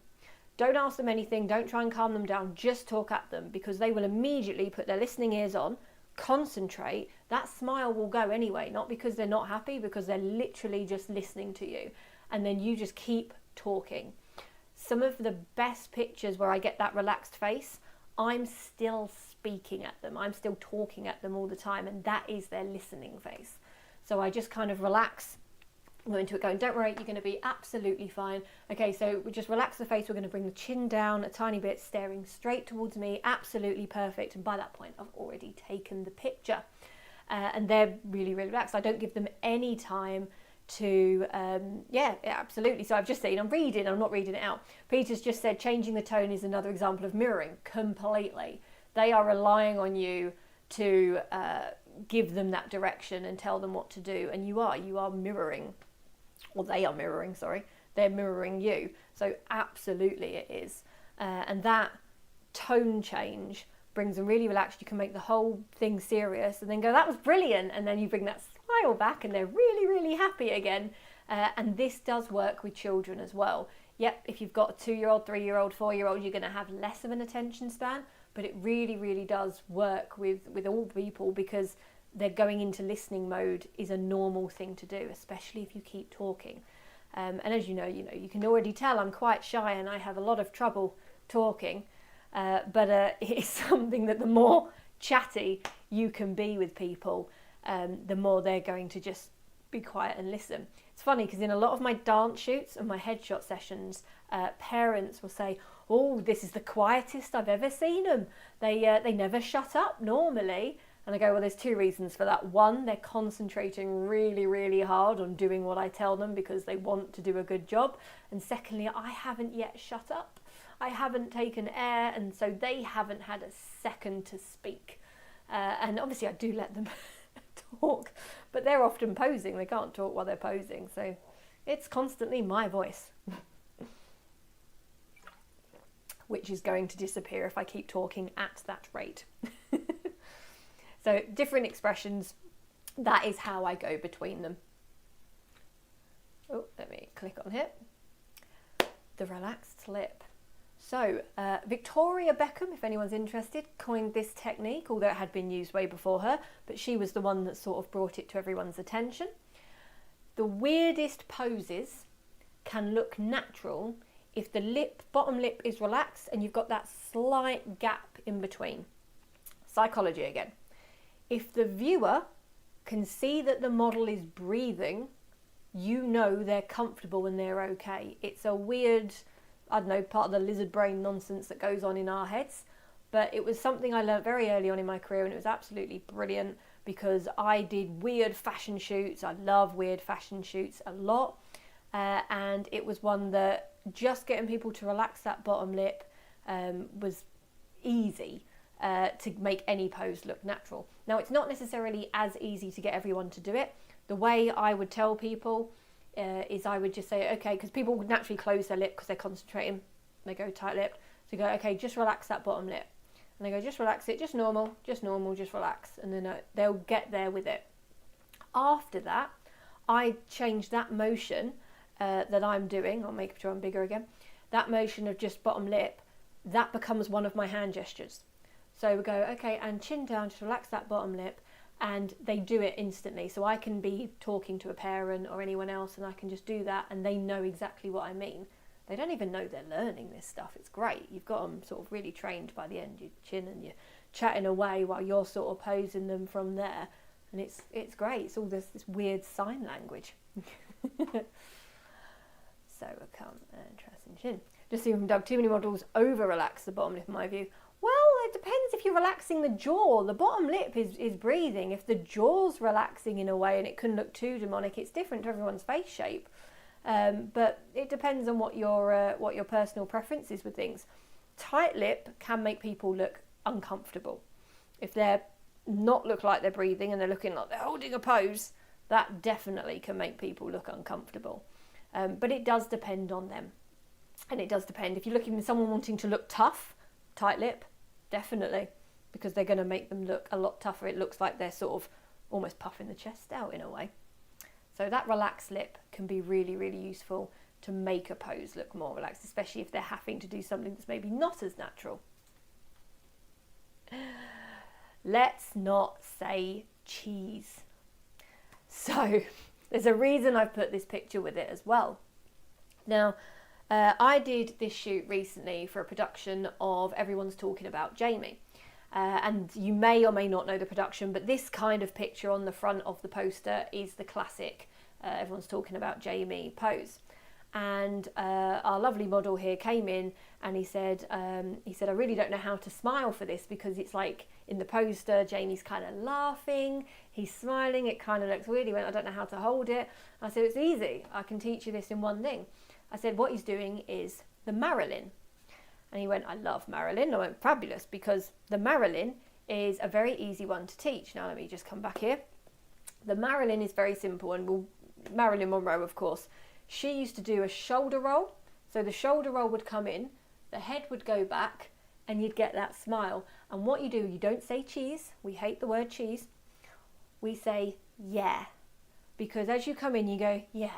Speaker 1: Don't ask them anything, don't try and calm them down, just talk at them, because they will immediately put their listening ears on, concentrate. That smile will go anyway, not because they're not happy, because they're literally just listening to you. And then you just keep talking. Some of the best pictures where I get that relaxed face, I'm still speaking at them. I'm still talking at them all the time, and that is their listening face. So I just kind of relax, go into it going, don't worry, you're going to be absolutely fine. Okay, so we just relax the face. We're going to bring the chin down a tiny bit, staring straight towards me. Absolutely perfect. And by that point, I've already taken the picture. And they're really, really relaxed. I don't give them any time to, yeah, absolutely. So I've just seen, I'm not reading it out. Peter's just said changing the tone is another example of mirroring. Completely. They are relying on you to give them that direction and tell them what to do, and you are mirroring, or they are mirroring, sorry, they're mirroring you. So absolutely it is, and that tone change brings them really relaxed. You can make the whole thing serious and then go, that was brilliant, and then you bring that smile back and they're really, really happy again. And this does work with children as well. Yep, if you've got a 2-year-old, 3-year-old, 4-year-old, you're going to have less of an attention span. But it really, really does work with all people, because they're going into listening mode is a normal thing to do, especially if you keep talking. And as you know, you can already tell I'm quite shy and I have a lot of trouble talking. But it's something that the more chatty you can be with people, the more they're going to just be quiet and listen. It's funny, because in a lot of my dance shoots and my headshot sessions, parents will say, oh, this is the quietest I've ever seen them. They never shut up normally. And I go, well, there's two reasons for that. One, they're concentrating really, really hard on doing what I tell them because they want to do a good job. And secondly, I haven't yet shut up. I haven't taken air, and so they haven't had a second to speak. And obviously I do let them talk, but they're often posing. They can't talk while they're posing. So it's constantly my voice, which is going to disappear if I keep talking at that rate. So different expressions, that is how I go between them. Oh, let me click on here. The relaxed lip. So Victoria Beckham, if anyone's interested, coined this technique, although it had been used way before her, but she was the one that sort of brought it to everyone's attention. The weirdest poses can look natural if the bottom lip is relaxed and you've got that slight gap in between. Psychology again. If the viewer can see that the model is breathing, you know they're comfortable and they're okay. It's a weird, I don't know, part of the lizard brain nonsense that goes on in our heads. But it was something I learned very early on in my career, and it was absolutely brilliant because I did weird fashion shoots. I love weird fashion shoots a lot. And it was one that just getting people to relax that bottom lip was easy to make any pose look natural. Now, it's not necessarily as easy to get everyone to do it. The way I would tell people is I would just say, okay, because people would naturally close their lip because they're concentrating, they go tight-lipped. So you go, okay, just relax that bottom lip. And they go, just relax it, just normal, just relax. And then they'll get there with it. After that, I change that motion that I'm doing, I'll make sure I'm bigger again, that motion of just bottom lip, that becomes one of my hand gestures. So we go, okay, and chin down, just relax that bottom lip, and they do it instantly. So I can be talking to a parent or anyone else and I can just do that and they know exactly what I mean. They don't even know they're learning this stuff. It's great. You've got them sort of really trained by the end, your chin, and you're chatting away while you're sort of posing them from there. And it's great. It's all this weird sign language. So I can't trust in chin. Just see if Doug, too many models over-relax the bottom lip in my view. Well, it depends if you're relaxing the jaw. The bottom lip is breathing. If the jaw's relaxing in a way and it can look too demonic, it's different to everyone's face shape. But it depends on what your personal preference is with things. Tight lip can make people look uncomfortable. If they're not look like they're breathing and they're looking like they're holding a pose, that definitely can make people look uncomfortable. But it does depend on them. And it does depend. If you're looking at someone wanting to look tough, tight lip, definitely, because they're going to make them look a lot tougher. It looks like they're sort of almost puffing the chest out in a way. So that relaxed lip can be really, really useful to make a pose look more relaxed, especially if they're having to do something that's maybe not as natural. Let's not say cheese. So there's a reason I've put this picture with it as well. Now, I did this shoot recently for a production of Everyone's Talking About Jamie. And you may or may not know the production, but this kind of picture on the front of the poster is the classic Everyone's Talking About Jamie pose. And our lovely model here came in and he said, I really don't know how to smile for this because it's like in the poster, Jamie's kind of laughing, he's smiling, it kind of looks weird. He went, I don't know how to hold it. I said, it's easy, I can teach you this in one thing. I said, what he's doing is the Marilyn. And he went, I love Marilyn. I went, fabulous, because the Marilyn is a very easy one to teach. Now let me just come back here. The Marilyn is very simple, and Marilyn Monroe, of course, she used to do a shoulder roll. So the shoulder roll would come in, the head would go back, and you'd get that smile. And what you do, you don't say cheese. We hate the word cheese. We say, yeah. Because as you come in, you go, yeah.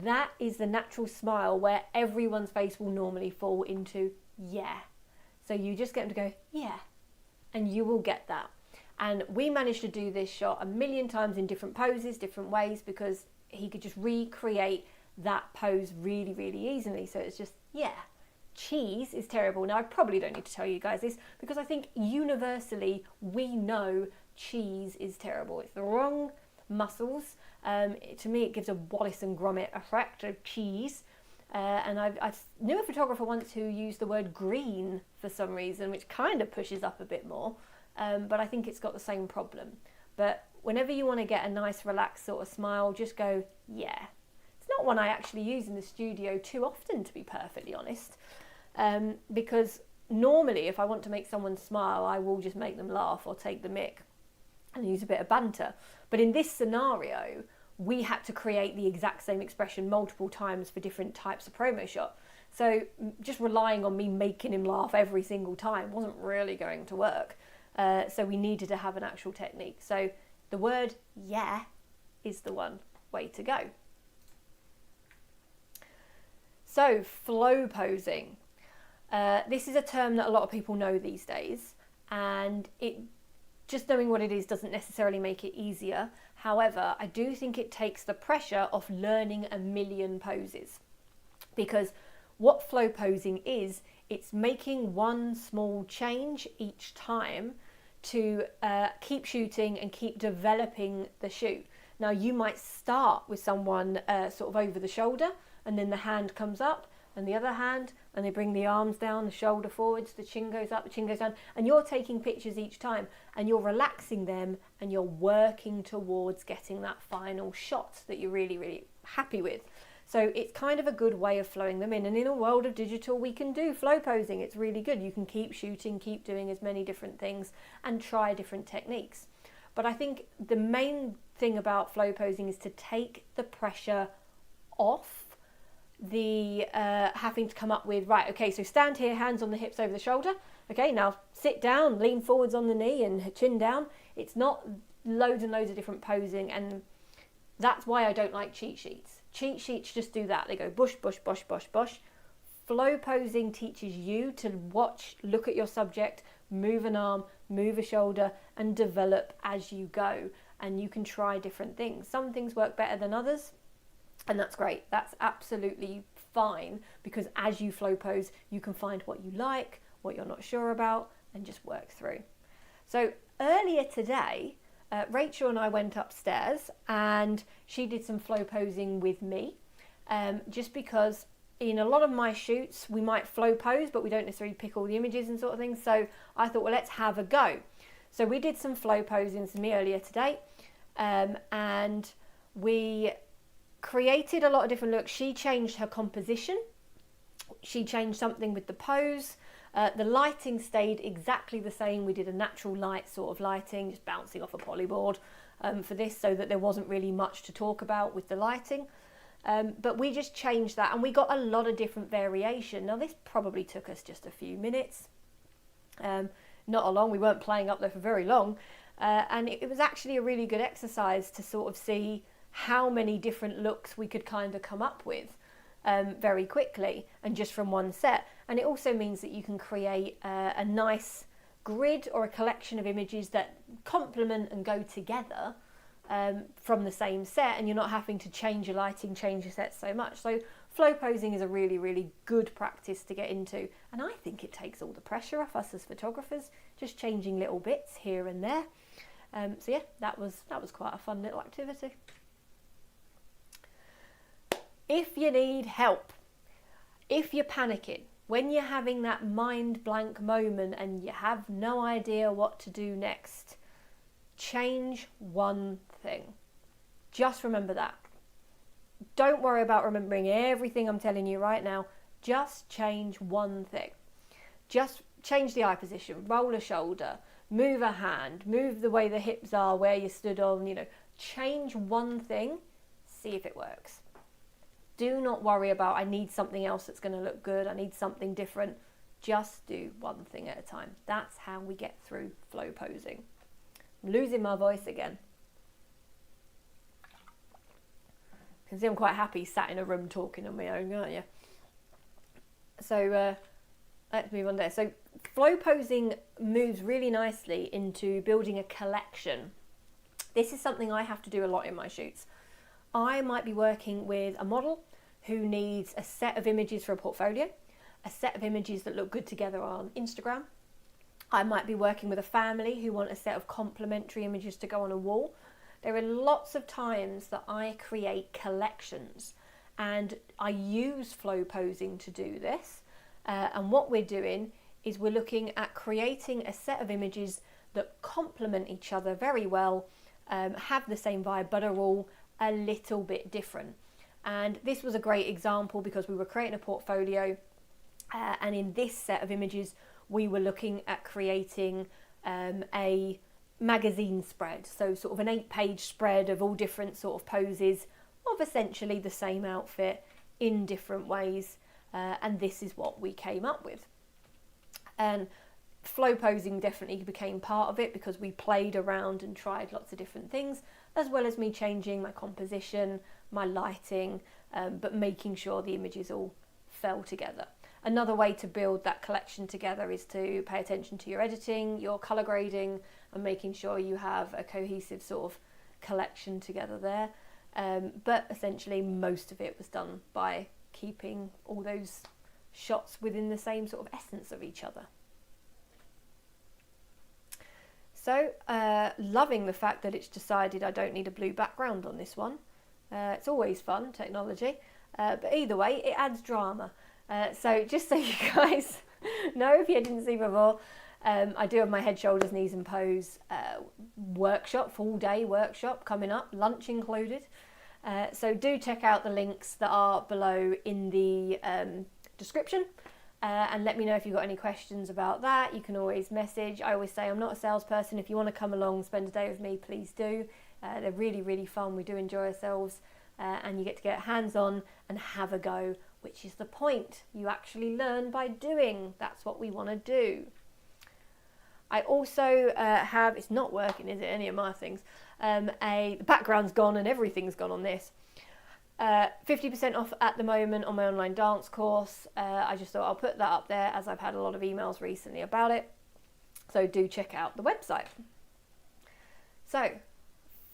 Speaker 1: That is the natural smile where everyone's face will normally fall into, yeah. So you just get them to go, yeah. And you will get that. And we managed to do this shot a million times in different poses, different ways, because he could just recreate that pose really, really easily. So it's just, yeah. Cheese is terrible. Now, I probably don't need to tell you guys this because I think universally we know cheese is terrible. It's the wrong muscles. To me, it gives a Wallace and Gromit effect of cheese. And I knew a photographer once who used the word green for some reason, which kind of pushes up a bit more. but I think it's got the same problem. But whenever you want to get a nice relaxed sort of smile, just go, yeah. It's not one I actually use in the studio too often, to be perfectly honest, because normally if I want to make someone smile, I will just make them laugh or take the mick and use a bit of banter. But in this scenario, we had to create the exact same expression multiple times for different types of promo shot. So just relying on me making him laugh every single time wasn't really going to work. So we needed to have an actual technique. So the word yeah is the one way to go. So flow posing. This is a term that a lot of people know these days, and just knowing what it is doesn't necessarily make it easier. However, I do think it takes the pressure off learning a million poses, because what flow posing is, it's making one small change each time to keep shooting and keep developing the shoot. Now you might start with someone sort of over the shoulder, and then the hand comes up and the other hand, and they bring the arms down, the shoulder forwards, the chin goes up, the chin goes down, and you're taking pictures each time, and you're relaxing them, and you're working towards getting that final shot that you're really, really happy with. So it's kind of a good way of flowing them in. And in a world of digital, we can do flow posing. It's really good. You can keep shooting, keep doing as many different things and try different techniques. But I think the main thing about flow posing is to take the pressure off the having to come up with, right, okay, so stand here, hands on the hips over the shoulder. Okay, now sit down, lean forwards on the knee and chin down. It's not loads and loads of different posing, and that's why I don't like cheat sheets. Cheat sheets just do that. They go bush, bush, bush, bush, bush. Flow posing teaches you to watch, look at your subject, move an arm, move a shoulder, and develop as you go. And you can try different things. Some things work better than others, and that's great. That's absolutely fine, because as you flow pose, you can find what you like, what you're not sure about, and just work through. So earlier today, Rachel and I went upstairs and she did some flow posing with me, just because in a lot of my shoots we might flow pose but we don't necessarily pick all the images and sort of things. So I thought, well, let's have a go. So we did some flow posings with me earlier today, and we created a lot of different looks. She changed her composition, she changed something with the pose. The lighting stayed exactly the same. We did a natural light sort of lighting, just bouncing off a polyboard for this, so that there wasn't really much to talk about with the lighting. But we just changed that, and we got a lot of different variation. Now this probably took us just a few minutes, not a long. We weren't playing up there for very long, and it was actually a really good exercise to sort of see how many different looks we could kind of come up with very quickly, and just from one set. And it also means that you can create a nice grid or a collection of images that complement and go together from the same set, and you're not having to change your lighting, change your set so much. So flow posing is a really, really good practice to get into, and I think it takes all the pressure off us as photographers, just changing little bits here and there. So yeah, that was quite a fun little activity. If you need help, if you're panicking, when you're having that mind blank moment and you have no idea what to do next, change one thing. Just remember that. Don't worry about remembering everything I'm telling you right now. Just change one thing. Just change the eye position, roll a shoulder, move a hand, move the way the hips are, where you stood on, change one thing, see if it works. Do not worry about, I need something else that's going to look good, I need something different. Just do one thing at a time. That's how we get through flow posing. I'm losing my voice again. You can see I'm quite happy sat in a room talking on my own, aren't you? So let's move on there. So flow posing moves really nicely into building a collection. This is something I have to do a lot in my shoots. I might be working with a model who needs a set of images for a portfolio, a set of images that look good together on Instagram. I might be working with a family who want a set of complementary images to go on a wall. There are lots of times that I create collections, and I use flow posing to do this. And what we're doing is we're looking at creating a set of images that complement each other very well, have the same vibe, but are all a little bit different. And this was a great example because we were creating a portfolio, and in this set of images we were looking at creating a magazine spread, so sort of an 8-page spread of all different sort of poses of essentially the same outfit in different ways, and this is what we came up with. And flow posing definitely became part of it because we played around and tried lots of different things, as well as me changing my composition, my lighting, but making sure the images all fell together. Another way to build that collection together is to pay attention to your editing, your colour grading, and making sure you have a cohesive sort of collection together there. But essentially most of it was done by keeping all those shots within the same sort of essence of each other. So, loving the fact that it's decided I don't need a blue background on this one. It's always fun, technology. But either way, it adds drama. So just so you guys know, if you didn't see before, I do have my head, shoulders, knees and pose workshop, full day workshop coming up, lunch included. So do check out the links that are below in the description. And let me know if you've got any questions about that. You can always message. I always say I'm not a salesperson. If you want to come along, spend a day with me, please do. They're really, really fun. We do enjoy ourselves, and you get to get hands-on and have a go, which is the point. You actually learn by doing. That's what we want to do. I also have, it's not working, is it, any of my things? The background's gone and everything's gone on this. 50% off at the moment on my online dance course. I just thought I'll put that up there as I've had a lot of emails recently about it. So do check out the website. So,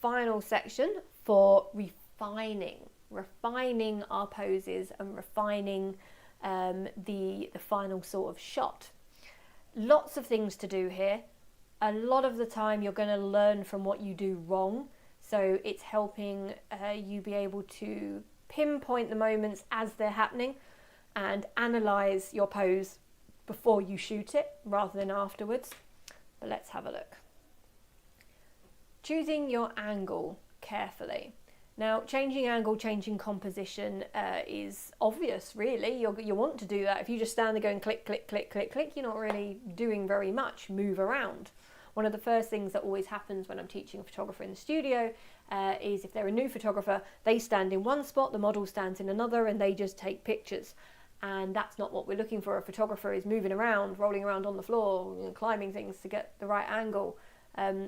Speaker 1: final section for refining our poses and refining the final sort of shot. Lots of things to do here. A lot of the time you're going to learn from what you do wrong. So it's helping you be able to pinpoint the moments as they're happening and analyse your pose before you shoot it rather than afterwards. But let's have a look. Choosing your angle carefully. Now, changing angle, changing composition is obvious, really. You want to do that. If you just stand there going click, click, click, click, click, you're not really doing very much. Move around. One of the first things that always happens when I'm teaching a photographer in the studio is if they're a new photographer, they stand in one spot, the model stands in another, and they just take pictures. And that's not what we're looking for. A photographer is moving around, rolling around on the floor, climbing things to get the right angle.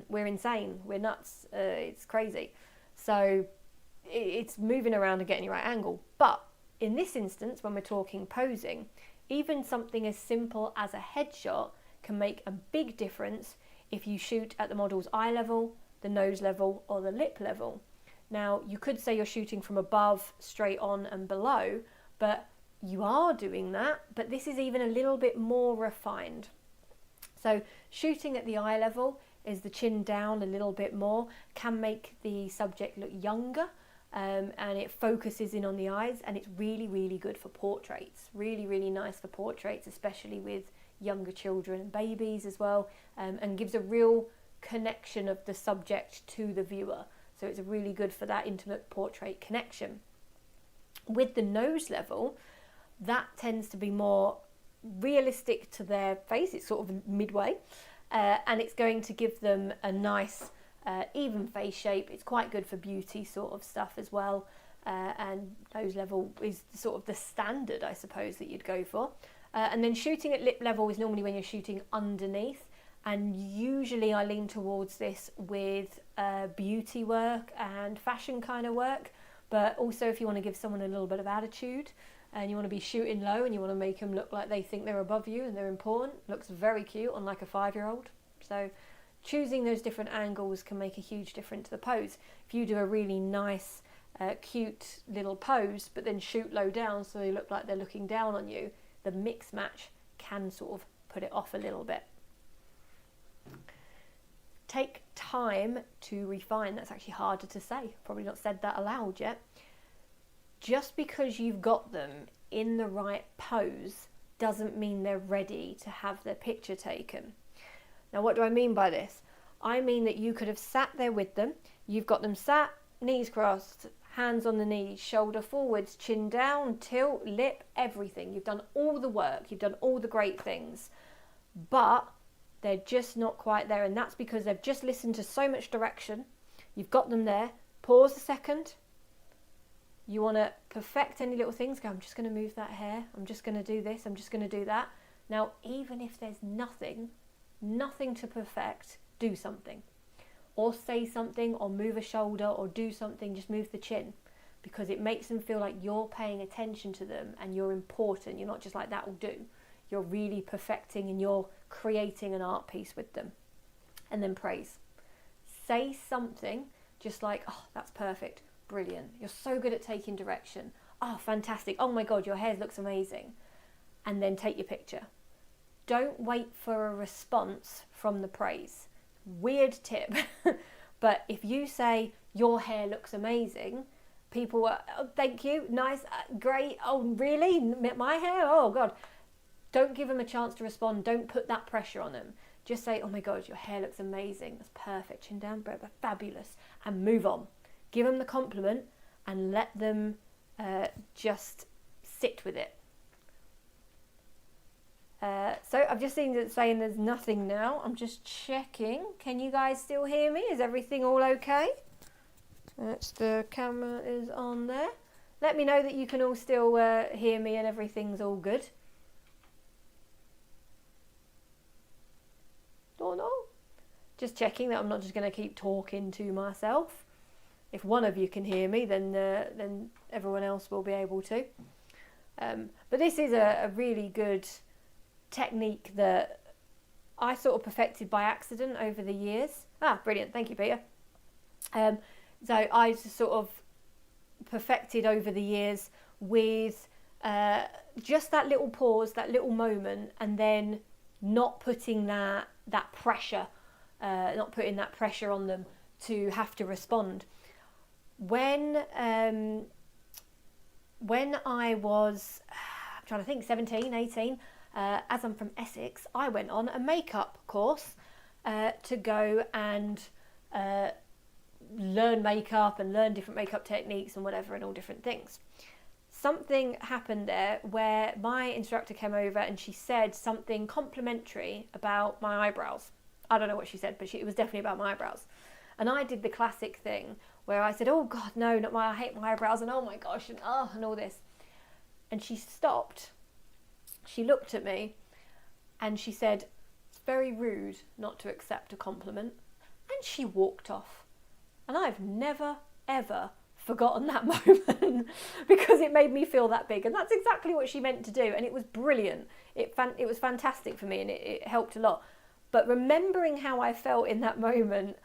Speaker 1: We're insane. We're nuts. It's crazy. So it's moving around and getting your right angle. But in this instance, when we're talking posing, even something as simple as a headshot can make a big difference if you shoot at the model's eye level, the nose level, or the lip level. Now, you could say you're shooting from above, straight on and below, but you are doing that, but this is even a little bit more refined. So shooting at the eye level is the chin down a little bit more, can make the subject look younger, and it focuses in on the eyes, and it's really, really good for portraits. Really, really nice for portraits, especially with younger children and babies as well, and gives a real connection of the subject to the viewer. So it's really good for that intimate portrait connection. With the nose level, that tends to be more realistic to their face. It's sort of midway, and it's going to give them a nice even face shape. It's quite good for beauty sort of stuff as well, and nose level is sort of the standard, I suppose, that you'd go for. And then shooting at lip level is normally when you're shooting underneath, and usually I lean towards this with beauty work and fashion kind of work, but also if you want to give someone a little bit of attitude and you want to be shooting low and you want to make them look like they think they're above you and they're important, looks very cute on like a 5-year-old. So choosing those different angles can make a huge difference to the pose. If you do a really nice, cute little pose, but then shoot low down so they look like they're looking down on you, the mix match can sort of put it off a little bit. Take time to refine. That's actually harder to say. Probably not said that aloud yet. Just because you've got them in the right pose doesn't mean they're ready to have their picture taken. Now, what do I mean by this? I mean that you could have sat there with them. You've got them sat, knees crossed, hands on the knees, shoulder forwards, chin down, tilt, lip, everything. You've done all the work. You've done all the great things. But they're just not quite there. And that's because they've just listened to so much direction. You've got them there. Pause a second. You want to perfect any little things. Go, I'm just going to move that hair. I'm just going to do this. I'm just going to do that. Now, even if there's nothing to perfect, do something. Or say something, or move a shoulder, or do something, just move the chin. Because it makes them feel like you're paying attention to them and you're important. You're not just like, that will do. You're really perfecting and you're creating an art piece with them. And then praise. Say something just like, oh, that's perfect. Brilliant. You're so good at taking direction. Oh, fantastic. Oh my God, your hair looks amazing. And then take your picture. Don't wait for a response from the praise. Weird tip. But if you say, your hair looks amazing, people are, oh, thank you, nice, great. Oh, really? My hair? Oh God. Don't give them a chance to respond. Don't put that pressure on them. Just say, oh my God, your hair looks amazing. That's perfect. Chin down, fabulous. And move on. Give them the compliment and let them just sit with it. So I've just seen it saying there's nothing now. I'm just checking. Can you guys still hear me? Is everything all okay? That's the camera is on there. Let me know that you can all still hear me and everything's all good. Oh no. Just checking that I'm not just going to keep talking to myself. If one of you can hear me, then everyone else will be able to. But this is a really good technique that I sort of perfected by accident over the years. Ah, brilliant. Thank you, Peter. So I just sort of perfected over the years with just that little pause, that little moment, and then not putting that pressure, not putting that pressure on them to have to respond. When I was, I'm trying to think, 17, 18, as I'm from Essex, I went on a makeup course to go and learn makeup and learn different makeup techniques and whatever and all different things. Something happened there where my instructor came over and she said something complimentary about my eyebrows. I don't know what she said, but it was definitely about my eyebrows. And I did the classic thing where I said, oh God, no, not I hate my eyebrows, and oh my gosh, and all this. And she stopped. She looked at me and she said, it's very rude not to accept a compliment. And she walked off. And I've never, ever forgotten that moment because it made me feel that big. And that's exactly what she meant to do. And it was brilliant. It was fantastic for me, and it helped a lot. But remembering how I felt in that moment,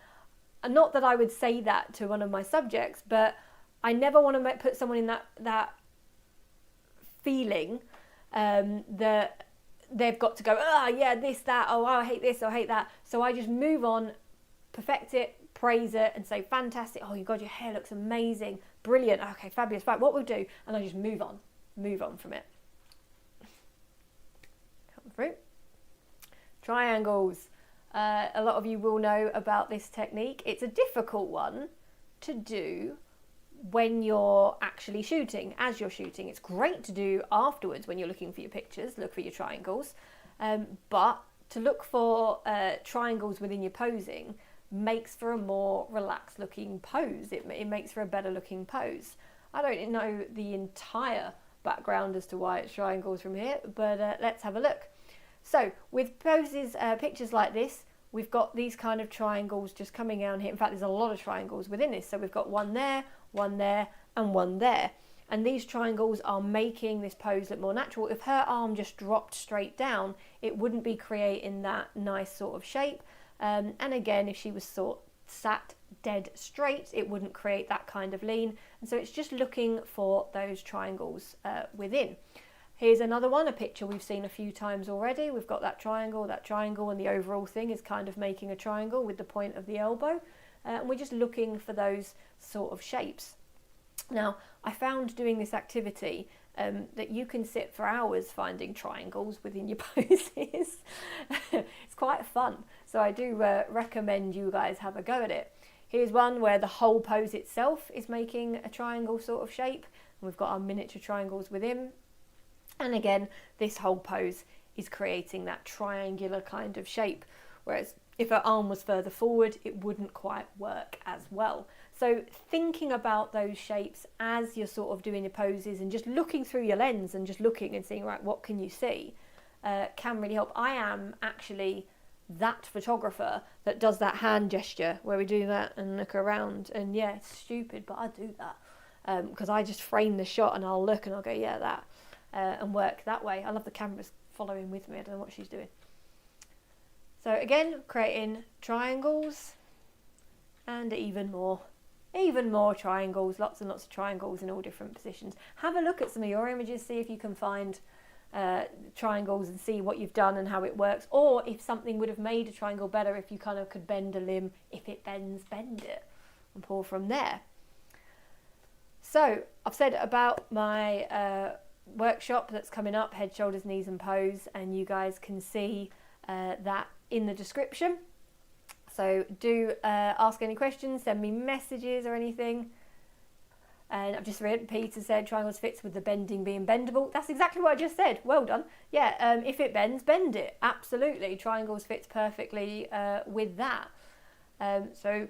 Speaker 1: and not that I would say that to one of my subjects, but I never want to put someone in that feeling that they've got to go, yeah, this, that, oh, I hate this, I hate that. So I just move on, perfect it, praise it, and say, fantastic, oh, God, your hair looks amazing, brilliant, okay, fabulous, right, what we'll do, and I just move on from it. Come through. Triangles. A lot of you will know about this technique. It's a difficult one to do when you're actually shooting, as you're shooting. It's great to do afterwards when you're looking for your pictures, look for your triangles. But to look for triangles within your posing makes for a more relaxed looking pose. It makes for a better looking pose. I don't know the entire background as to why it's triangles from here, but let's have a look. So with poses, pictures like this, we've got these kind of triangles just coming down here. In fact, there's a lot of triangles within this. So we've got one there, and one there. And these triangles are making this pose look more natural. If her arm just dropped straight down, it wouldn't be creating that nice sort of shape. And again, if she was sat dead straight, it wouldn't create that kind of lean. And so it's just looking for those triangles within. Here's another one, a picture we've seen a few times already. We've got that triangle, and the overall thing is kind of making a triangle with the point of the elbow. And we're just looking for those sort of shapes. Now, I found doing this activity that you can sit for hours finding triangles within your poses. It's quite fun. So I do recommend you guys have a go at it. Here's one where the whole pose itself is making a triangle sort of shape. And we've got our miniature triangles within. And again, this whole pose is creating that triangular kind of shape. Whereas if her arm was further forward, it wouldn't quite work as well. So thinking about those shapes as you're sort of doing your poses and just looking through your lens and just looking and seeing, right, what can you see, can really help. I am actually that photographer that does that hand gesture where we do that and look around. And yeah, it's stupid, but I do that because I just frame the shot and I'll look and I'll go, yeah, that, and work that way. I love the cameras following with me. I don't know what she's doing. So again, creating triangles and even more triangles, lots and lots of triangles in all different positions. Have a look at some of your images, see if you can find triangles and see what you've done and how it works, or if something would have made a triangle better if you kind of could bend a limb. If it bends, bend it and pull from there. So I've said about my workshop that's coming up, Head, Shoulders, Knees and Pose, and you guys can see that in the description. So do ask any questions, send me messages or anything. And I've just read Peter said triangles fits with the bending being bendable. That's exactly what I just said. Well done. Yeah, if it bends, bend it. Absolutely. Triangles fits perfectly with that. So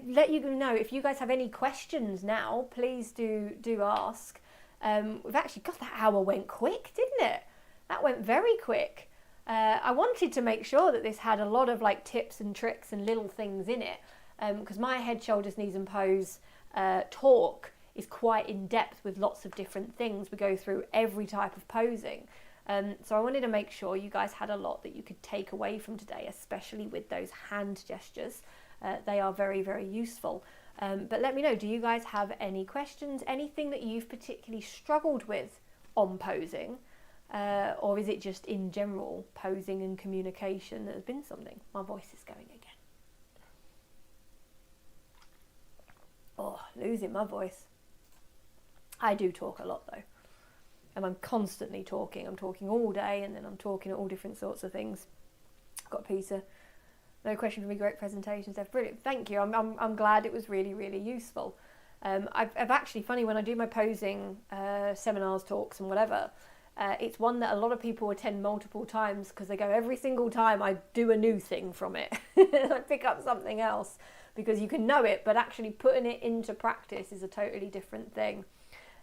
Speaker 1: let you know if you guys have any questions now, please do ask. We've actually got that hour went quick, didn't it? That went very quick. I wanted to make sure that this had a lot of like tips and tricks and little things in it, because my Head, Shoulders, Knees and Pose talk is quite in depth with lots of different things. We go through every type of posing. So I wanted to make sure you guys had a lot that you could take away from today, especially with those hand gestures. They are very, very useful. But let me know, do you guys have any questions, anything that you've particularly struggled with on posing? Or is it just in general posing and communication that has been something? My voice is going again. Oh, losing my voice. I do talk a lot though. And I'm constantly talking. I'm talking all day and then I'm talking at all different sorts of things. Got Peter. No question for me, great presentation, Steph. Brilliant, thank you. I'm glad it was really, really useful. I've actually, funny, when I do my posing seminars, talks and whatever, it's one that a lot of people attend multiple times because they go, every single time I do a new thing from it. I pick up something else because you can know it, but actually putting it into practice is a totally different thing.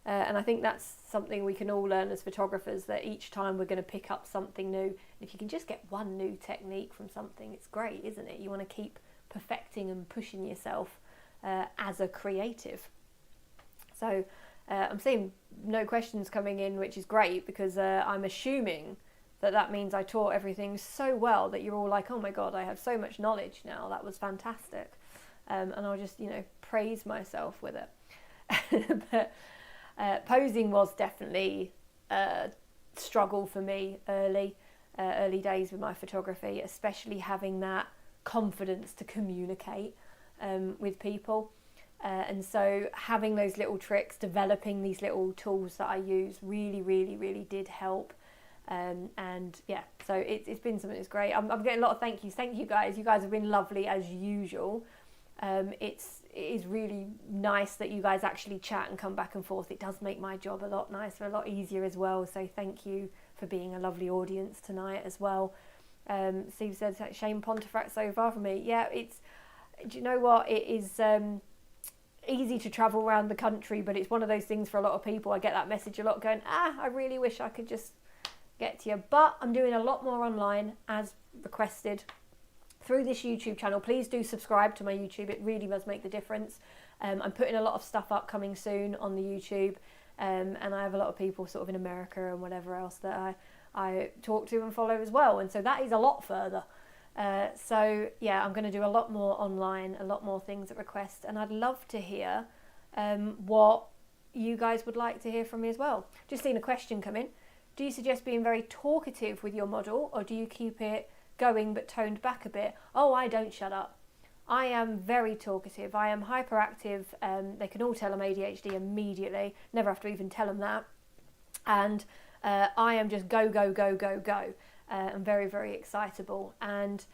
Speaker 1: And I think that's something we can all learn as photographers, that each time we're going to pick up something new. And if you can just get one new technique from something, it's great, isn't it? You want to keep perfecting and pushing yourself as a creative. So I'm seeing no questions coming in, which is great, because I'm assuming that means I taught everything so well that you're all like, oh my God, I have so much knowledge now. That was fantastic. And I'll just, praise myself with it. But posing was definitely a struggle for me early days with my photography, especially having that confidence to communicate with people. And so having those little tricks, developing these little tools that I use really, really, really did help. And yeah, so it's been something that's great. I'm getting a lot of thank yous. Thank you guys. You guys have been lovely as usual. It is really nice that you guys actually chat and come back and forth. It does make my job a lot nicer, a lot easier as well. So thank you for being a lovely audience tonight as well. Steve says, Shane Pontefract so far from me. Yeah, do you know what? It is easy to travel around the country, but it's one of those things for a lot of people. I get that message a lot going, I really wish I could just get to you. But I'm doing a lot more online as requested through this YouTube channel. Please do subscribe to my YouTube. It really does make the difference. I'm putting a lot of stuff up coming soon on the YouTube, and I have a lot of people sort of in America and whatever else that I talk to and follow as well, and so that is a lot further. So yeah, I'm going to do a lot more online, a lot more things at request, and I'd love to hear what you guys would like to hear from me as well. Just seen a question come in. Do you suggest being very talkative with your model, or do you keep it going but toned back a bit? Oh, I don't shut up. I am very talkative. I am hyperactive. They can all tell I'm ADHD immediately. Never have to even tell them that. And I am just go, go, go, go, go. I'm very, very excitable. And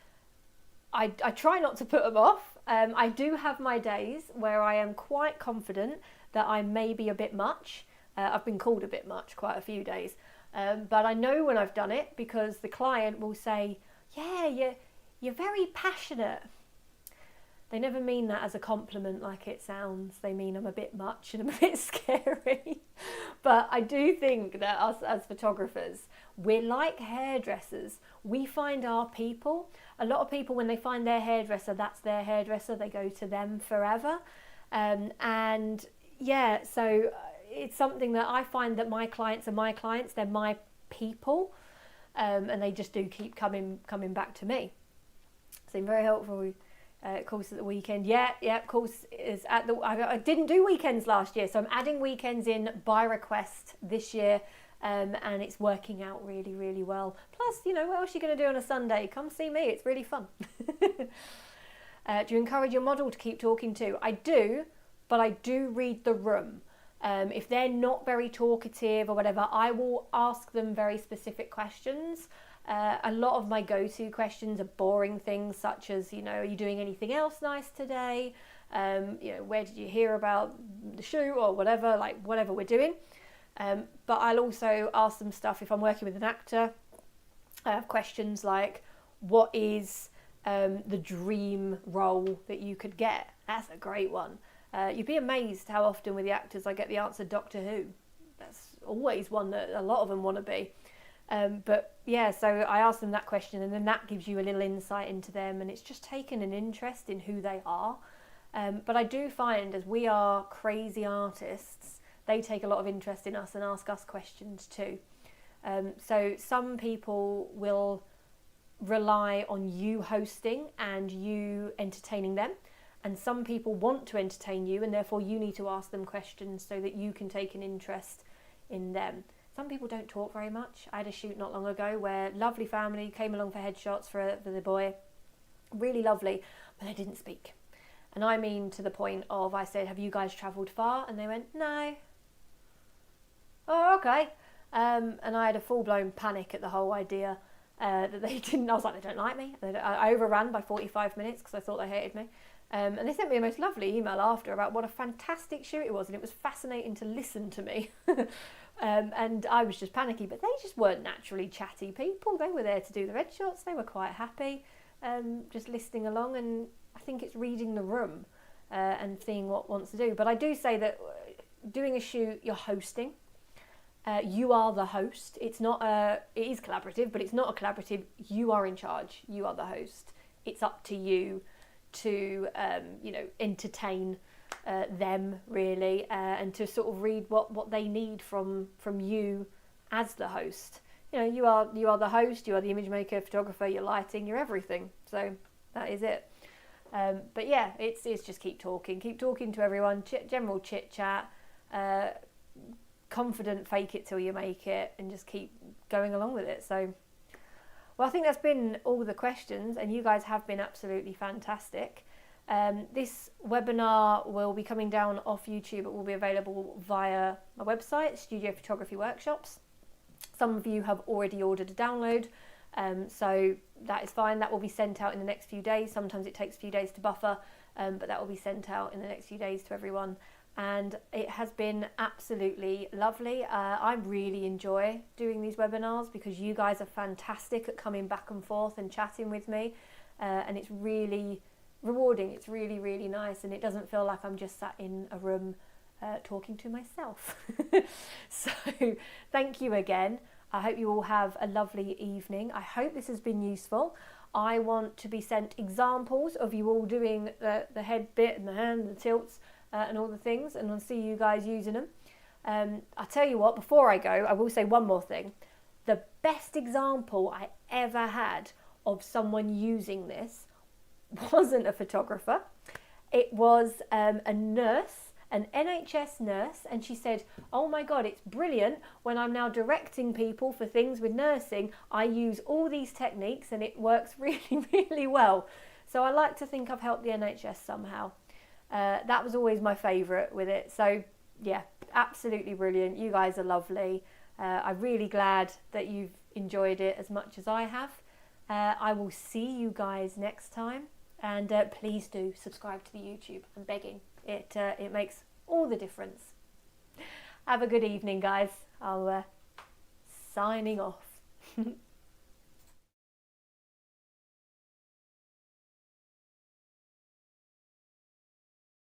Speaker 1: I try not to put them off. I do have my days where I am quite confident that I may be a bit much. I've been called a bit much quite a few days. But I know when I've done it because the client will say, yeah, you're very passionate. They never mean that as a compliment like it sounds. They mean I'm a bit much and I'm a bit scary. But I do think that us as photographers, we're like hairdressers. We find our people. A lot of people, when they find their hairdresser, that's their hairdresser. They go to them forever. And yeah, so it's something that I find that my clients are my clients. They're my people. And they just do keep coming back to me. It's been very helpful. Course at the weekend. Course is at the. I didn't do weekends last year, so I'm adding weekends in by request this year, and it's working out really, really well. Plus, what else are you going to do on a Sunday? Come see me. It's really fun. Do you encourage your model to keep talking to? I do, but I do read the room. If they're not very talkative or whatever, I will ask them very specific questions. A lot of my go-to questions are boring things such as, are you doing anything else nice today? Where did you hear about the shoot or whatever, like whatever we're doing. But I'll also ask them stuff if I'm working with an actor. I have questions like, what is the dream role that you could get? That's a great one. You'd be amazed how often with the actors I get the answer Doctor Who. That's always one that a lot of them want to be. But yeah, so I ask them that question and then that gives you a little insight into them and it's just taken an interest in who they are. But I do find as we are crazy artists, they take a lot of interest in us and ask us questions too. So some people will rely on you hosting and you entertaining them. And some people want to entertain you and therefore you need to ask them questions so that you can take an interest in them. Some people don't talk very much. I had a shoot not long ago where lovely family came along for headshots for the boy. Really lovely, but they didn't speak. And I mean to the point of, I said, have you guys travelled far? And they went, no. Oh, okay. And I had a full-blown panic at the whole idea that they didn't. I was like, they don't like me. I overran by 45 minutes because I thought they hated me. And they sent me a most lovely email after about what a fantastic shoot it was. And it was fascinating to listen to me. And I was just panicky, but they just weren't naturally chatty people. They were there to do the red shots. They were quite happy, just listening along. And I think it's reading the room and seeing what wants to do. But I do say that doing a shoot, you're hosting. You are the host. It is collaborative, but it's not a collaborative. You are in charge. You are the host. It's up to you to, entertain them really, and to sort of read what they need from you as the host. You are the host, you are the image maker, photographer, your lighting, your everything. So that is it. But yeah, it's just keep talking to everyone, general chit chat, confident, fake it till you make it, and just keep going along with it. So, well, I think that's been all the questions, and you guys have been absolutely fantastic. This webinar will be coming down off YouTube. It will be available via my website, Studio Photography Workshops. Some of you have already ordered a download, so that is fine. That will be sent out in the next few days. Sometimes it takes a few days to buffer, but that will be sent out in the next few days to everyone. And it has been absolutely lovely. I really enjoy doing these webinars because you guys are fantastic at coming back and forth and chatting with me, and it's really rewarding. It's really, really nice, and it doesn't feel like I'm just sat in a room talking to myself. So thank you again. I hope you all have a lovely evening. I hope this has been useful. I want to be sent examples of you all doing the head bit and the hand, the tilts, and all the things, and I'll see you guys using them. I'll tell you what, before I go, I will say one more thing. The best example I ever had of someone using this wasn't a photographer. It was a nurse, an NHS nurse, and she said, oh my God, it's brilliant. When I'm now directing people for things with nursing, I use all these techniques and it works really, really well. So I like to think I've helped the NHS somehow. That was always my favourite with it. So yeah, absolutely brilliant. You guys are lovely. I'm really glad that you've enjoyed it as much as I have. I will see you guys next time, and please do subscribe to the YouTube. I'm begging. It makes all the difference. Have a good evening, guys. I'll signing off.